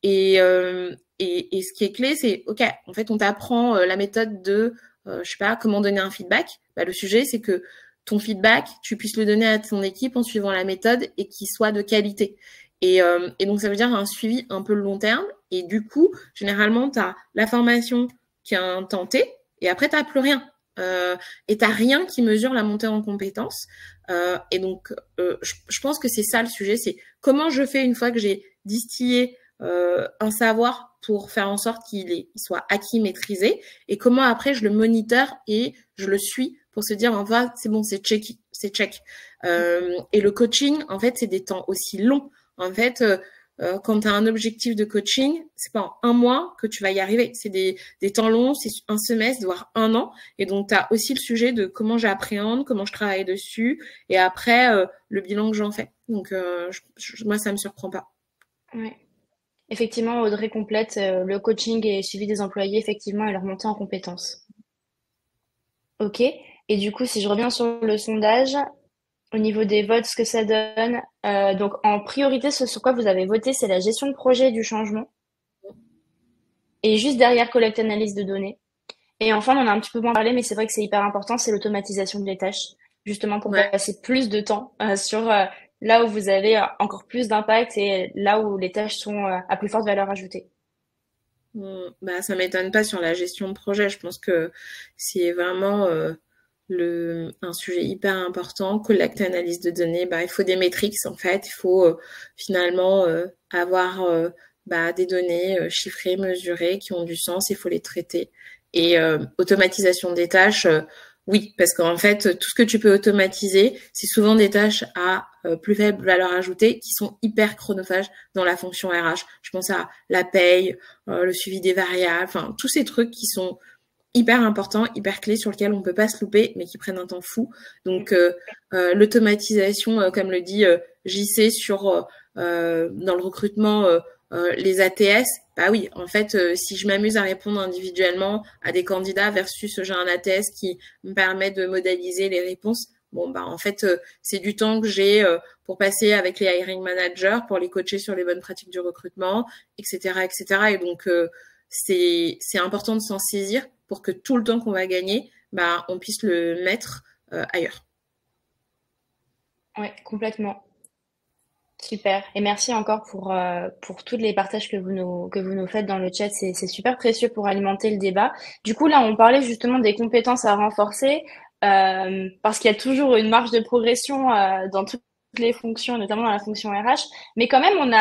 Et ce qui est clé, c'est ok, en fait, on t'apprend la méthode de, je sais pas, comment donner un feedback. Le sujet, c'est que ton feedback, tu puisses le donner à ton équipe en suivant la méthode et qu'il soit de qualité. Et donc, ça veut dire un suivi un peu long terme. Et du coup, généralement, tu as la formation qui est un temps T et après, tu n'as plus rien. Et tu n'as rien qui mesure la montée en compétences. Et donc, je pense que c'est ça le sujet. C'est comment je fais une fois que j'ai distillé un savoir pour faire en sorte qu'il soit acquis, maîtrisé. Et comment après, je le moniteur et je le suis pour se dire, enfin, c'est bon, c'est check. Et le coaching, en fait, c'est des temps aussi longs. En fait, quand tu as un objectif de coaching, c'est pas en un mois que tu vas y arriver. C'est des temps longs, c'est un semestre, voire un an. Et donc, tu as aussi le sujet de comment j'appréhende, comment je travaille dessus, et après, le bilan que j'en fais. Donc, moi, ça me surprend pas. Ouais. Effectivement, Audrey complète le coaching et suivi des employés, effectivement, et leur montée en compétences. Ok. Et du coup, si je reviens sur le sondage, au niveau des votes, ce que ça donne, donc en priorité, ce sur quoi vous avez voté, c'est la gestion de projet et du changement. Et juste derrière, collecte analyse de données. Et enfin, on en a un petit peu moins parlé, mais c'est vrai que c'est hyper important, c'est l'automatisation des tâches, justement pour Ouais. passer plus de temps sur là où vous avez encore plus d'impact et là où les tâches sont à plus forte valeur ajoutée. Ça m'étonne pas sur la gestion de projet. Je pense que c'est vraiment un sujet hyper important. Collecte, analyse de données, il faut des métriques en fait. Il faut finalement avoir des données chiffrées, mesurées, qui ont du sens. Il faut les traiter. Et automatisation des tâches, oui, parce qu'en fait, tout ce que tu peux automatiser, c'est souvent des tâches à plus faible valeur ajoutée qui sont hyper chronophages dans la fonction RH. Je pense à la paye, le suivi des variables, enfin tous ces trucs qui sont hyper importants, hyper clés sur lesquels on peut pas se louper, mais qui prennent un temps fou. Donc l'automatisation, comme le dit JC sur dans le recrutement, les ATS, oui, en fait, si je m'amuse à répondre individuellement à des candidats versus j'ai un ATS qui me permet de modéliser les réponses, Bon, bah, en fait, c'est du temps que j'ai pour passer avec les hiring managers, pour les coacher sur les bonnes pratiques du recrutement, etc., etc. Et donc, c'est important de s'en saisir pour que tout le temps qu'on va gagner, bah, on puisse le mettre ailleurs. Ouais, complètement. Super. Et merci encore pour tous les partages que vous nous faites dans le chat. C'est super précieux pour alimenter le débat. Du coup, là, on parlait justement des compétences à renforcer, parce qu'il y a toujours une marge de progression, dans toutes les fonctions, notamment dans la fonction RH. Mais quand même, on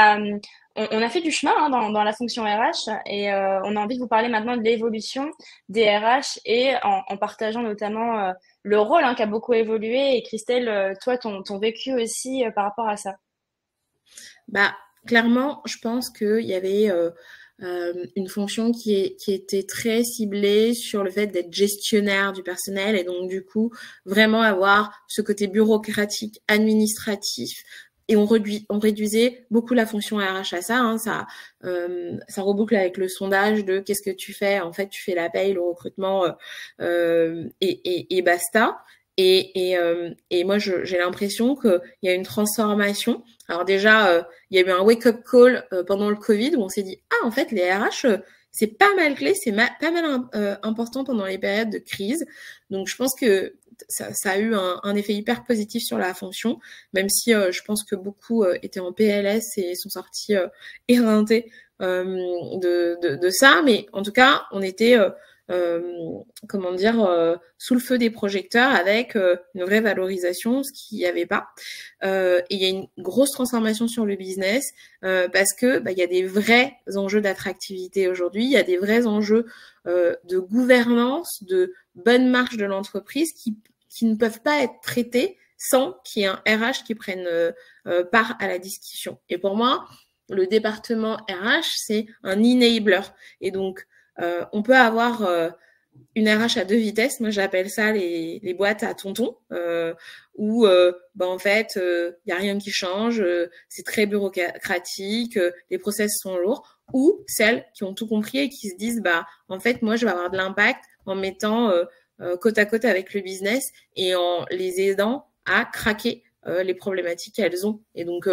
a fait du chemin, hein, dans la fonction RH et on a envie de vous parler maintenant de l'évolution des RH et en partageant notamment le rôle, hein, qui a beaucoup évolué. Et Christelle, toi, ton vécu aussi par rapport à ça. Bah, clairement, je pense qu'il y avait une fonction qui était très ciblée sur le fait d'être gestionnaire du personnel et donc du coup vraiment avoir ce côté bureaucratique, administratif. Et on réduisait beaucoup la fonction RH à ça. Hein, ça reboucle avec le sondage de qu'est-ce que tu fais. En fait, tu fais la paye, le recrutement et basta. Et moi, j'ai l'impression qu'il y a une transformation. Alors déjà, il y a eu un wake-up call pendant le Covid où on s'est dit, ah, en fait, les RH, c'est pas mal clé, c'est pas mal important pendant les périodes de crise. Donc, je pense que ça a eu un effet hyper positif sur la fonction, même si je pense que beaucoup étaient en PLS et sont sortis éreintés de ça. Mais en tout cas, on était comment dire, sous le feu des projecteurs avec une vraie valorisation, ce qu'il n'y avait pas. Et il y a une grosse transformation sur le business parce que bah, il y a des vrais enjeux d'attractivité aujourd'hui, il y a des vrais enjeux de gouvernance, de bonne marche de l'entreprise qui ne peuvent pas être traités sans qu'il y ait un RH qui prenne part à la discussion. Et pour moi, le département RH, c'est un enabler. Et donc, on peut avoir une RH à deux vitesses, moi j'appelle ça les boîtes à tonton, où bah, en fait y a rien qui change, c'est très bureaucratique, les process sont lourds, ou celles qui ont tout compris et qui se disent bah en fait moi je vais avoir de l'impact en mettant côte à côte avec le business et en les aidant à craquer les problématiques qu'elles ont. Et donc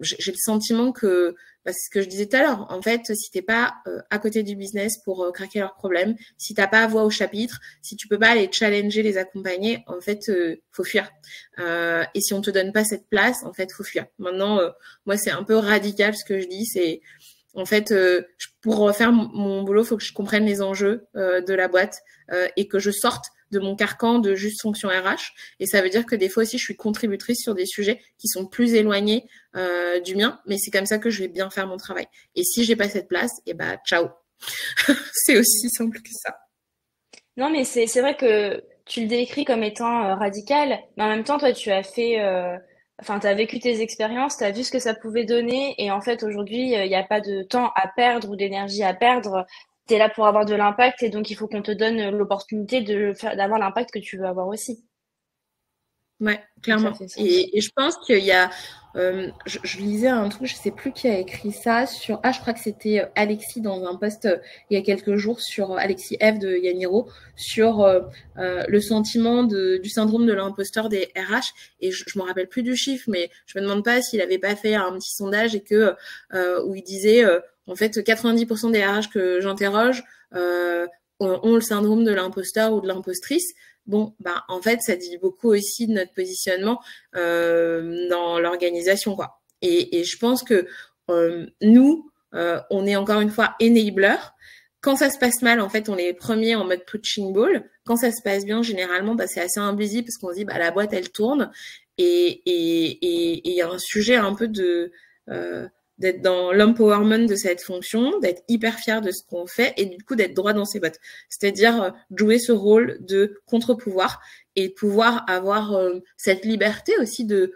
j'ai le sentiment que bah, c'est ce que je disais tout à l'heure. En fait, si t'es pas à côté du business pour craquer leurs problèmes, si t'as pas voix au chapitre, si tu peux pas les challenger, les accompagner, en fait, faut fuir. Et si on te donne pas cette place, en fait, faut fuir. Maintenant, moi, c'est un peu radical ce que je dis. C'est en fait, pour faire mon boulot, faut que je comprenne les enjeux de la boîte et que je sorte de mon carcan de juste fonction RH. Et ça veut dire que des fois aussi, je suis contributrice sur des sujets qui sont plus éloignés du mien, mais c'est comme ça que je vais bien faire mon travail. Et si j'ai pas cette place, et bah ciao. C'est aussi simple que ça. Non, mais c'est vrai que tu le décris comme étant radical, mais en même temps, toi, tu as fait, enfin, tu as vécu tes expériences, tu as vu ce que ça pouvait donner, et en fait, aujourd'hui, il n'y a pas de temps à perdre ou d'énergie à perdre. Tu es là pour avoir de l'impact, et donc il faut qu'on te donne l'opportunité d'avoir l'impact que tu veux avoir aussi. Ouais, Donc ça clairement. fait sens. Et je pense qu'il y a, je lisais un truc, je sais plus qui a écrit ça sur, ah, je crois que c'était Alexis dans un post il y a quelques jours sur Alexis F de Yaniro sur le sentiment du syndrome de l'imposteur des RH. Et je me rappelle plus du chiffre, mais je me demande pas s'il avait pas fait un petit sondage et que où il disait en fait 90% des RH que j'interroge ont le syndrome de l'imposteur ou de l'impostrice. Bon, bah en fait, ça dit beaucoup aussi de notre positionnement dans l'organisation, quoi. Et je pense que nous, on est encore une fois enabler. Quand ça se passe mal, en fait, on est les premiers en mode punching ball. Quand ça se passe bien, généralement, bah, c'est assez invisible parce qu'on se dit, bah la boîte, elle tourne. Et il y a un sujet un peu de d'être dans l'empowerment de cette fonction, d'être hyper fier de ce qu'on fait et du coup d'être droit dans ses bottes. C'est-à-dire jouer ce rôle de contre-pouvoir et pouvoir avoir cette liberté aussi de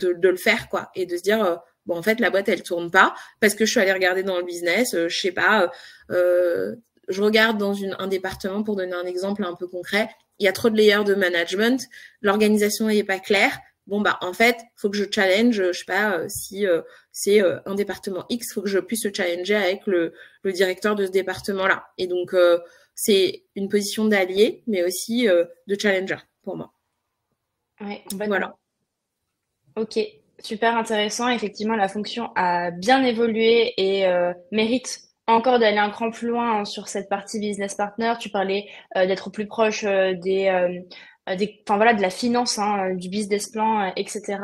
le faire, quoi, et de se dire bon, en fait la boîte elle tourne pas parce que je suis allée regarder dans le business, je sais pas, je regarde dans un département, pour donner un exemple un peu concret, il y a trop de layers de management, l'organisation n'est pas claire. Bon, bah, en fait, faut que je challenge, je sais pas, si c'est un département X, faut que je puisse se challenger avec le directeur de ce département-là. Et donc, c'est une position d'allié, mais aussi de challenger pour moi. Ouais, Voilà. complètement. Ok, super intéressant. Effectivement, la fonction a bien évolué et mérite encore d'aller un cran plus loin, hein, sur cette partie business partner. Tu parlais d'être plus proche enfin voilà, de la finance, hein, du business plan, etc.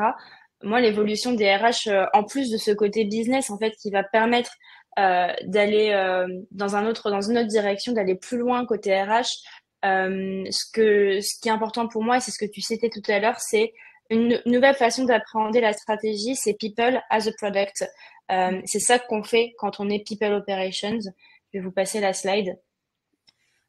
Moi, l'évolution des RH, en plus de ce côté business, en fait, qui va permettre d'aller dans une autre direction, d'aller plus loin côté RH. Ce qui est important pour moi, et c'est ce que tu citais tout à l'heure, c'est une nouvelle façon d'appréhender la stratégie, c'est people as a product. C'est ça qu'on fait quand on est people operations. Je vais vous passer la slide.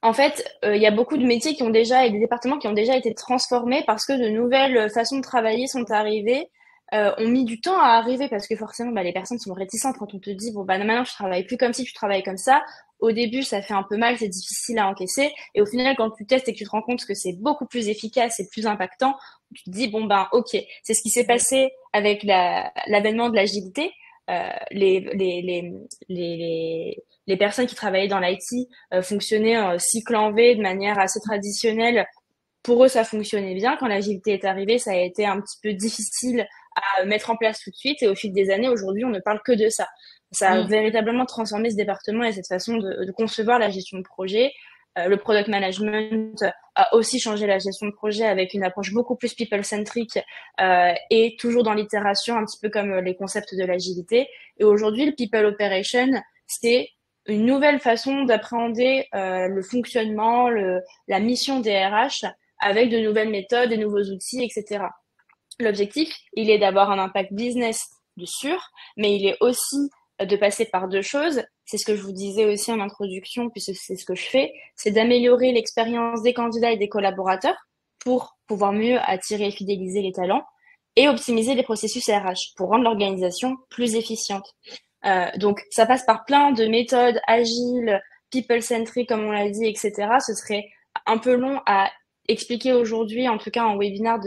En fait, il y a beaucoup de métiers qui ont déjà et des départements qui ont déjà été transformés parce que de nouvelles façons de travailler sont arrivées, ont mis du temps à arriver parce que forcément, bah, les personnes sont réticentes quand on te dit, bon, bah, maintenant, tu travailles plus comme si tu travailles comme ça. Au début, ça fait un peu mal, c'est difficile à encaisser. Et au final, quand tu testes et que tu te rends compte que c'est beaucoup plus efficace et plus impactant, tu te dis, bon, ben, ok. C'est ce qui s'est passé avec l'avènement de l'agilité. Euh, les, les, les, les personnes qui travaillaient dans l'IT fonctionnaient en cycle en V de manière assez traditionnelle. Pour eux, ça fonctionnait bien. Quand l'agilité est arrivée, ça a été un petit peu difficile à mettre en place tout de suite. Et au fil des années, aujourd'hui, on ne parle que de ça. Ça a Mm. véritablement transformé ce département et cette façon de concevoir la gestion de projet. Le product management a aussi changé la gestion de projet avec une approche beaucoup plus people-centric et toujours dans l'itération, un petit peu comme les concepts de l'agilité. Et aujourd'hui, le people operation, c'est une nouvelle façon d'appréhender le fonctionnement, la mission des RH avec de nouvelles méthodes, des nouveaux outils, etc. L'objectif, il est d'avoir un impact business de sûr, mais il est aussi de passer par deux choses. C'est ce que je vous disais aussi en introduction, puisque c'est ce que je fais, c'est d'améliorer l'expérience des candidats et des collaborateurs pour pouvoir mieux attirer et fidéliser les talents et optimiser les processus RH pour rendre l'organisation plus efficiente. Donc, ça passe par plein de méthodes agiles, people-centric, comme on l'a dit, etc. Ce serait un peu long à expliquer aujourd'hui, en tout cas en webinaire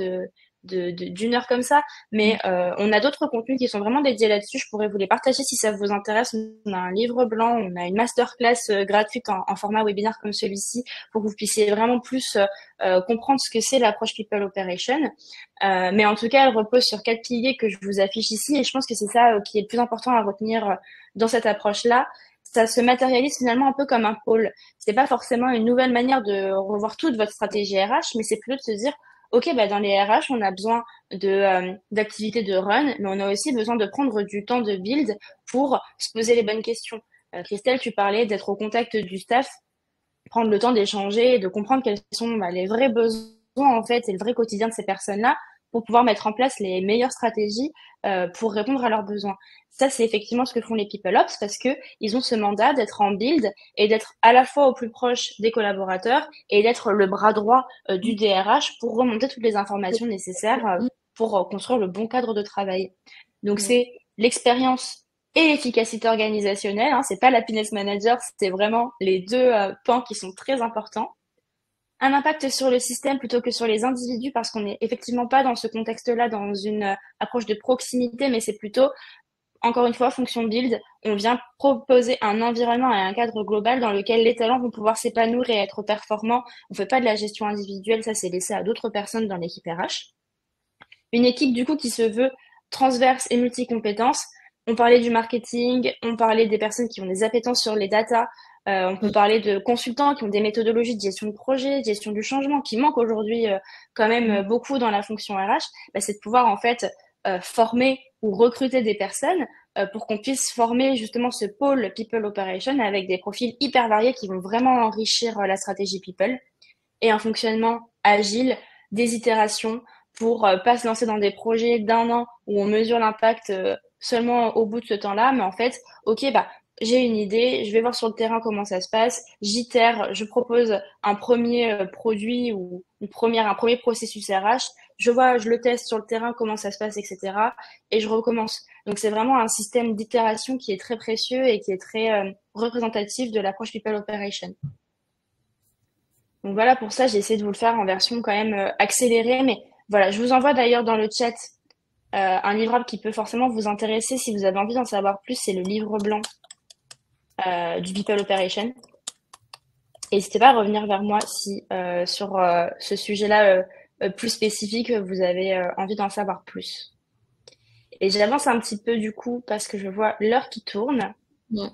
d'une heure comme ça, mais on a d'autres contenus qui sont vraiment dédiés là-dessus. Je pourrais vous les partager si ça vous intéresse. On a un livre blanc, on a une masterclass gratuite en format webinaire comme celui-ci pour que vous puissiez vraiment plus comprendre ce que c'est l'approche People Operation. Mais en tout cas, elle repose sur 4 piliers que je vous affiche ici et je pense que c'est ça qui est le plus important à retenir dans cette approche-là. Ça se matérialise finalement un peu comme un pôle. C'est pas forcément une nouvelle manière de revoir toute votre stratégie RH, mais c'est plutôt de se dire, OK, bah dans les RH, on a besoin d'activités de run, mais on a aussi besoin de prendre du temps de build pour se poser les bonnes questions. Christelle, tu parlais d'être au contact du staff, prendre le temps d'échanger et de comprendre quels sont bah, les vrais besoins en fait et le vrai quotidien de ces personnes-là pour pouvoir mettre en place les meilleures stratégies pour répondre à leurs besoins. Ça, c'est effectivement ce que font les People Ops parce que ils ont ce mandat d'être en build et d'être à la fois au plus proche des collaborateurs et d'être le bras droit du DRH pour remonter toutes les informations nécessaires pour construire le bon cadre de travail. Donc, Mm. c'est l'expérience et l'efficacité organisationnelle. Hein, c'est pas l'happiness manager, c'est vraiment les deux pans qui sont très importants. Un impact sur le système plutôt que sur les individus parce qu'on n'est effectivement pas dans ce contexte-là, dans une approche de proximité, mais c'est plutôt, encore une fois, fonction build. On vient proposer un environnement et un cadre global dans lequel les talents vont pouvoir s'épanouir et être performants. On fait pas de la gestion individuelle, ça c'est laissé à d'autres personnes dans l'équipe RH. Une équipe du coup qui se veut transverse et multi-compétences. On parlait du marketing, on parlait des personnes qui ont des appétences sur les data, on peut parler de consultants qui ont des méthodologies de gestion de projet, de gestion du changement, qui manquent aujourd'hui quand même Mm. beaucoup dans la fonction RH. Bah, c'est de pouvoir en fait former ou recruter des personnes pour qu'on puisse former justement ce pôle People Operation avec des profils hyper variés qui vont vraiment enrichir la stratégie People et un fonctionnement agile, des itérations pour pas se lancer dans des projets d'un an où on mesure l'impact seulement au bout de ce temps-là, mais en fait, ok, bah j'ai une idée, je vais voir sur le terrain comment ça se passe, j'itère, je propose un premier produit ou un premier processus RH, je vois, je le teste sur le terrain comment ça se passe, etc. Et je recommence. Donc c'est vraiment un système d'itération qui est très précieux et qui est très représentatif de l'approche People Operation. Donc voilà, pour ça, j'ai essayé de vous le faire en version quand même accélérée. Mais voilà, je vous envoie d'ailleurs dans le chat un livrable qui peut forcément vous intéresser si vous avez envie d'en savoir plus. C'est le livre blanc du People Operation. N'hésitez pas à revenir vers moi si sur ce sujet-là, plus spécifique, vous avez envie d'en savoir plus. Et j'avance un petit peu du coup parce que je vois l'heure qui tourne. Ouais.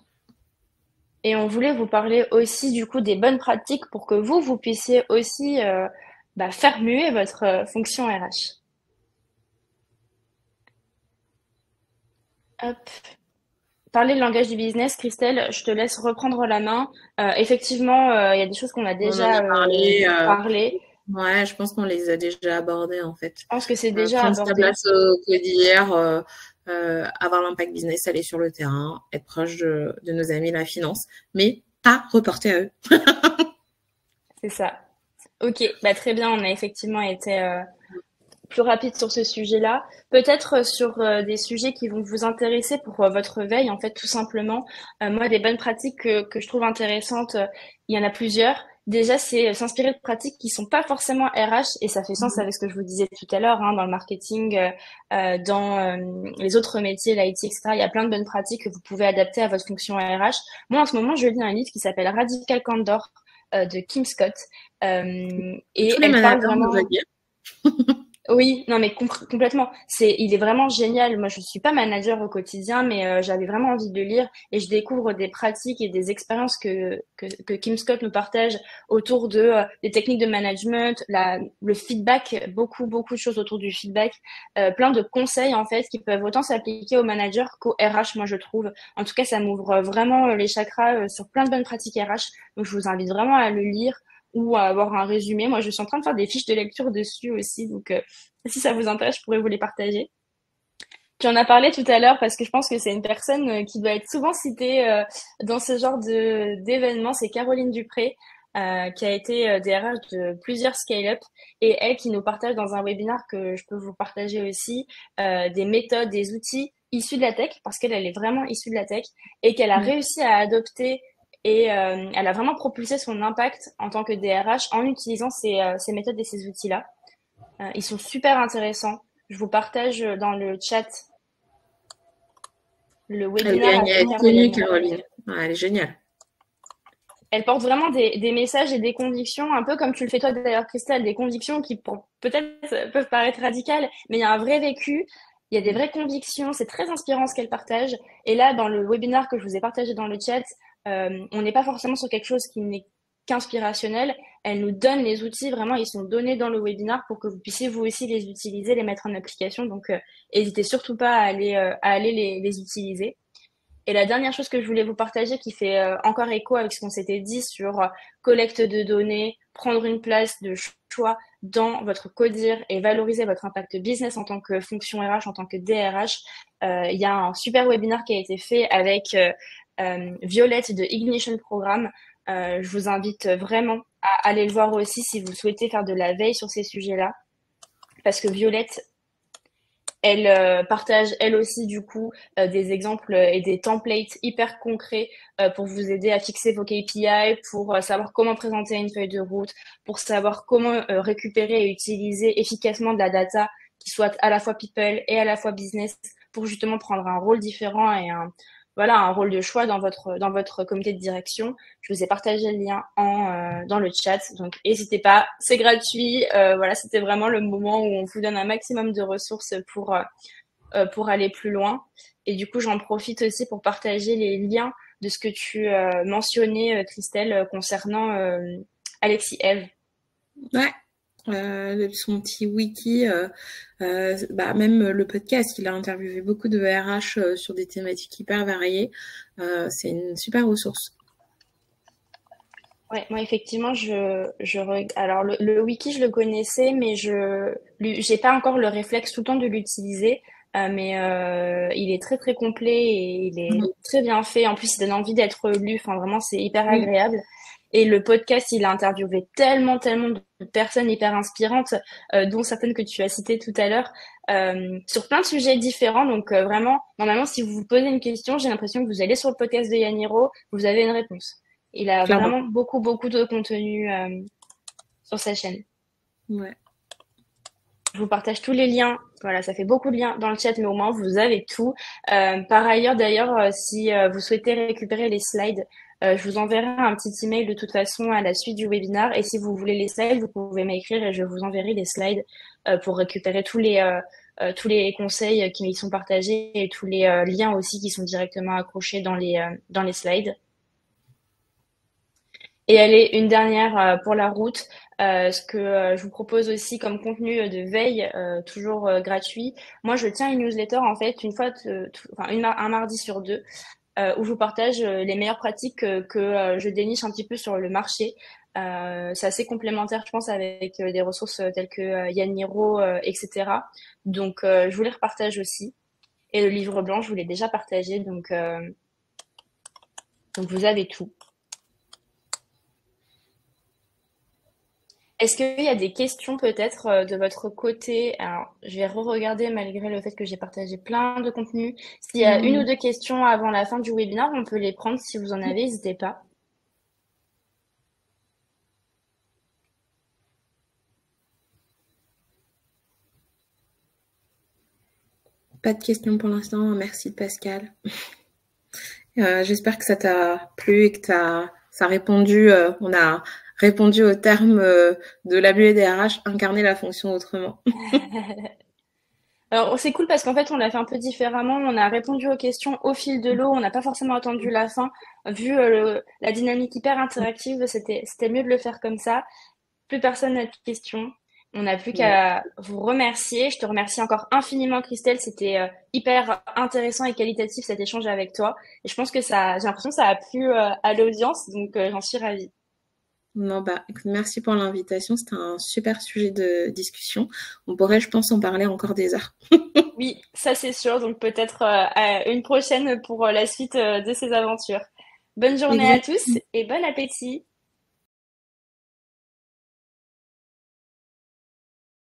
Et on voulait vous parler aussi du coup des bonnes pratiques pour que vous puissiez aussi faire muer votre fonction RH. Hop. Parler le langage du business, Christelle, je te laisse reprendre la main. Effectivement, il y a des choses qu'on a On en déjà a parlé. parlé. Ouais, je pense qu'on les a déjà abordés en fait. Je pense que c'est déjà Prendre sa abordé. place au quotidien, avoir l'impact business, aller sur le terrain, être proche de nos amis la finance, mais pas reporter à eux. C'est ça. Ok, bah très bien, on a effectivement été plus rapide sur ce sujet-là. Peut-être sur des sujets qui vont vous intéresser pour votre veille, en fait, tout simplement. Moi, des bonnes pratiques que je trouve intéressantes, il y en a plusieurs. Déjà, c'est s'inspirer de pratiques qui sont pas forcément RH, et ça fait sens avec ce que je vous disais tout à l'heure, hein, dans le marketing, dans les autres métiers, l'IT, etc. Il y a plein de bonnes pratiques que vous pouvez adapter à votre fonction RH. Moi, en ce moment, je lis un livre qui s'appelle Radical Candor de Kim Scott, et Tous les elle parle managers vraiment. devraient lire. Oui, non mais complètement. Il est vraiment génial. Moi, je suis pas manager au quotidien, mais j'avais vraiment envie de le lire et je découvre des pratiques et des expériences que Kim Scott nous partage autour de des techniques de management, le feedback, beaucoup de choses autour du feedback, plein de conseils en fait qui peuvent autant s'appliquer aux managers qu'aux RH. Moi, je trouve. En tout cas, ça m'ouvre vraiment les chakras sur plein de bonnes pratiques RH. Donc, je vous invite vraiment à le lire ou à avoir un résumé. Moi, je suis en train de faire des fiches de lecture dessus aussi, donc si ça vous intéresse, je pourrais vous les partager. Tu en as parlé tout à l'heure parce que je pense que c'est une personne qui doit être souvent citée dans ce genre de d'événements. C'est Caroline Dupré, qui a été DRH de plusieurs scale-up et elle qui nous partage dans un webinaire que je peux vous partager aussi des méthodes, des outils issus de la tech parce elle est vraiment issue de la tech et qu'elle a réussi à adopter et elle a vraiment propulsé son impact en tant que DRH en utilisant ces méthodes et ces outils-là. Ils sont super intéressants. Je vous partage dans le chat le Elle webinaire gagne à à être venir de connue, Yaniro. Caroline. Ouais, elle est géniale. Elle porte vraiment des messages et des convictions, un peu comme tu le fais toi d'ailleurs, Christelle, des convictions qui peut-être peuvent paraître radicales, mais il y a un vrai vécu, il y a des vraies convictions, c'est très inspirant ce qu'elle partage. Et là, dans le webinaire que je vous ai partagé dans le chat, on n'est pas forcément sur quelque chose qui n'est qu'inspirationnel. Elle nous donne les outils, vraiment, ils sont donnés dans le webinaire pour que vous puissiez vous aussi les utiliser, les mettre en application. Donc, n'hésitez surtout pas à aller les utiliser. Et la dernière chose que je voulais vous partager qui fait encore écho avec ce qu'on s'était dit sur collecte de données, prendre une place de choix dans votre codir et valoriser votre impact business en tant que fonction RH, en tant que DRH, il y a un super webinaire qui a été fait avec Violette de Ignition Programme. Je vous invite vraiment à aller le voir aussi si vous souhaitez faire de la veille sur ces sujets-là. Parce que Violette, elle partage elle aussi du coup des exemples et des templates hyper concrets pour vous aider à fixer vos KPI, pour savoir comment présenter une feuille de route, pour savoir comment récupérer et utiliser efficacement de la data qui soit à la fois people et à la fois business pour justement prendre un rôle différent et un rôle de choix dans votre comité de direction. Je vous ai partagé le lien dans le chat, donc n'hésitez pas, c'est gratuit. Voilà, c'était vraiment le moment où on vous donne un maximum de ressources pour aller plus loin. Et du coup, j'en profite aussi pour partager les liens de ce que tu mentionnais, Christelle, concernant Alexis Eve. Ouais. Son petit wiki, même le podcast, il a interviewé beaucoup de RH sur des thématiques hyper variées. C'est une super ressource. Ouais, moi effectivement, alors le wiki je le connaissais, mais j'ai pas encore le réflexe tout le temps de l'utiliser. Mais il est très très complet et il est très bien fait. En plus, il donne envie d'être lu. Enfin, vraiment, c'est hyper agréable. Et le podcast, il a interviewé tellement de personnes hyper inspirantes, dont certaines que tu as citées tout à l'heure, sur plein de sujets différents. Donc vraiment, normalement, si vous vous posez une question, j'ai l'impression que vous allez sur le podcast de Yaniro, vous avez une réponse. Il a Clairement. vraiment beaucoup de contenu sur sa chaîne. Ouais. Je vous partage tous les liens. Voilà, ça fait beaucoup de liens dans le chat, mais au moins vous avez tout. Par ailleurs, d'ailleurs, si vous souhaitez récupérer les slides Je vous enverrai un petit email de toute façon à la suite du webinar. Et si vous voulez les slides, vous pouvez m'écrire et je vous enverrai les slides pour récupérer tous les conseils qui y sont partagés et tous les liens aussi qui sont directement accrochés dans les slides. Et allez, une dernière pour la route. Ce que je vous propose aussi comme contenu de veille, toujours gratuit. Moi, je tiens une newsletter en fait une fois, enfin un mardi sur deux, où je vous partage les meilleures pratiques que je déniche un petit peu sur le marché. C'est assez complémentaire, je pense, avec des ressources telles que Yaniro, etc. Donc, je vous les repartage aussi. Et le livre blanc, je vous l'ai déjà partagé, donc vous avez tout. Est-ce qu'il y a des questions peut-être de votre côté? Alors, je vais re-regarder malgré le fait que j'ai partagé plein de contenus. S'il y a une ou Non, deux questions avant la fin du webinaire, on peut les prendre si vous en avez, n'hésitez pas. pas de questions pour l'instant. Merci Pascal. J'espère que ça t'a plu et que ça a répondu. On a répondu au terme de la bulle des RH, incarner la fonction autrement. Alors, c'est cool parce qu'en fait, on l'a fait un peu différemment. On a répondu aux questions au fil de l'eau. On n'a pas forcément attendu la fin. Vu la dynamique hyper interactive, c'était mieux de le faire comme ça. Plus personne n'a de questions. On n'a plus Ouais. qu'à vous remercier. Je te remercie encore infiniment, Christelle. C'était hyper intéressant et qualitatif cet échange avec toi. Et je pense que j'ai l'impression que ça a plu à l'audience, donc j'en suis ravie. Non, bah, écoute, merci pour l'invitation. C'était un super sujet de discussion. On pourrait, je pense, en parler encore des heures. Oui, ça c'est sûr. Donc peut-être à une prochaine pour la suite de ces aventures. Bonne journée à tous Exactement. et bon appétit.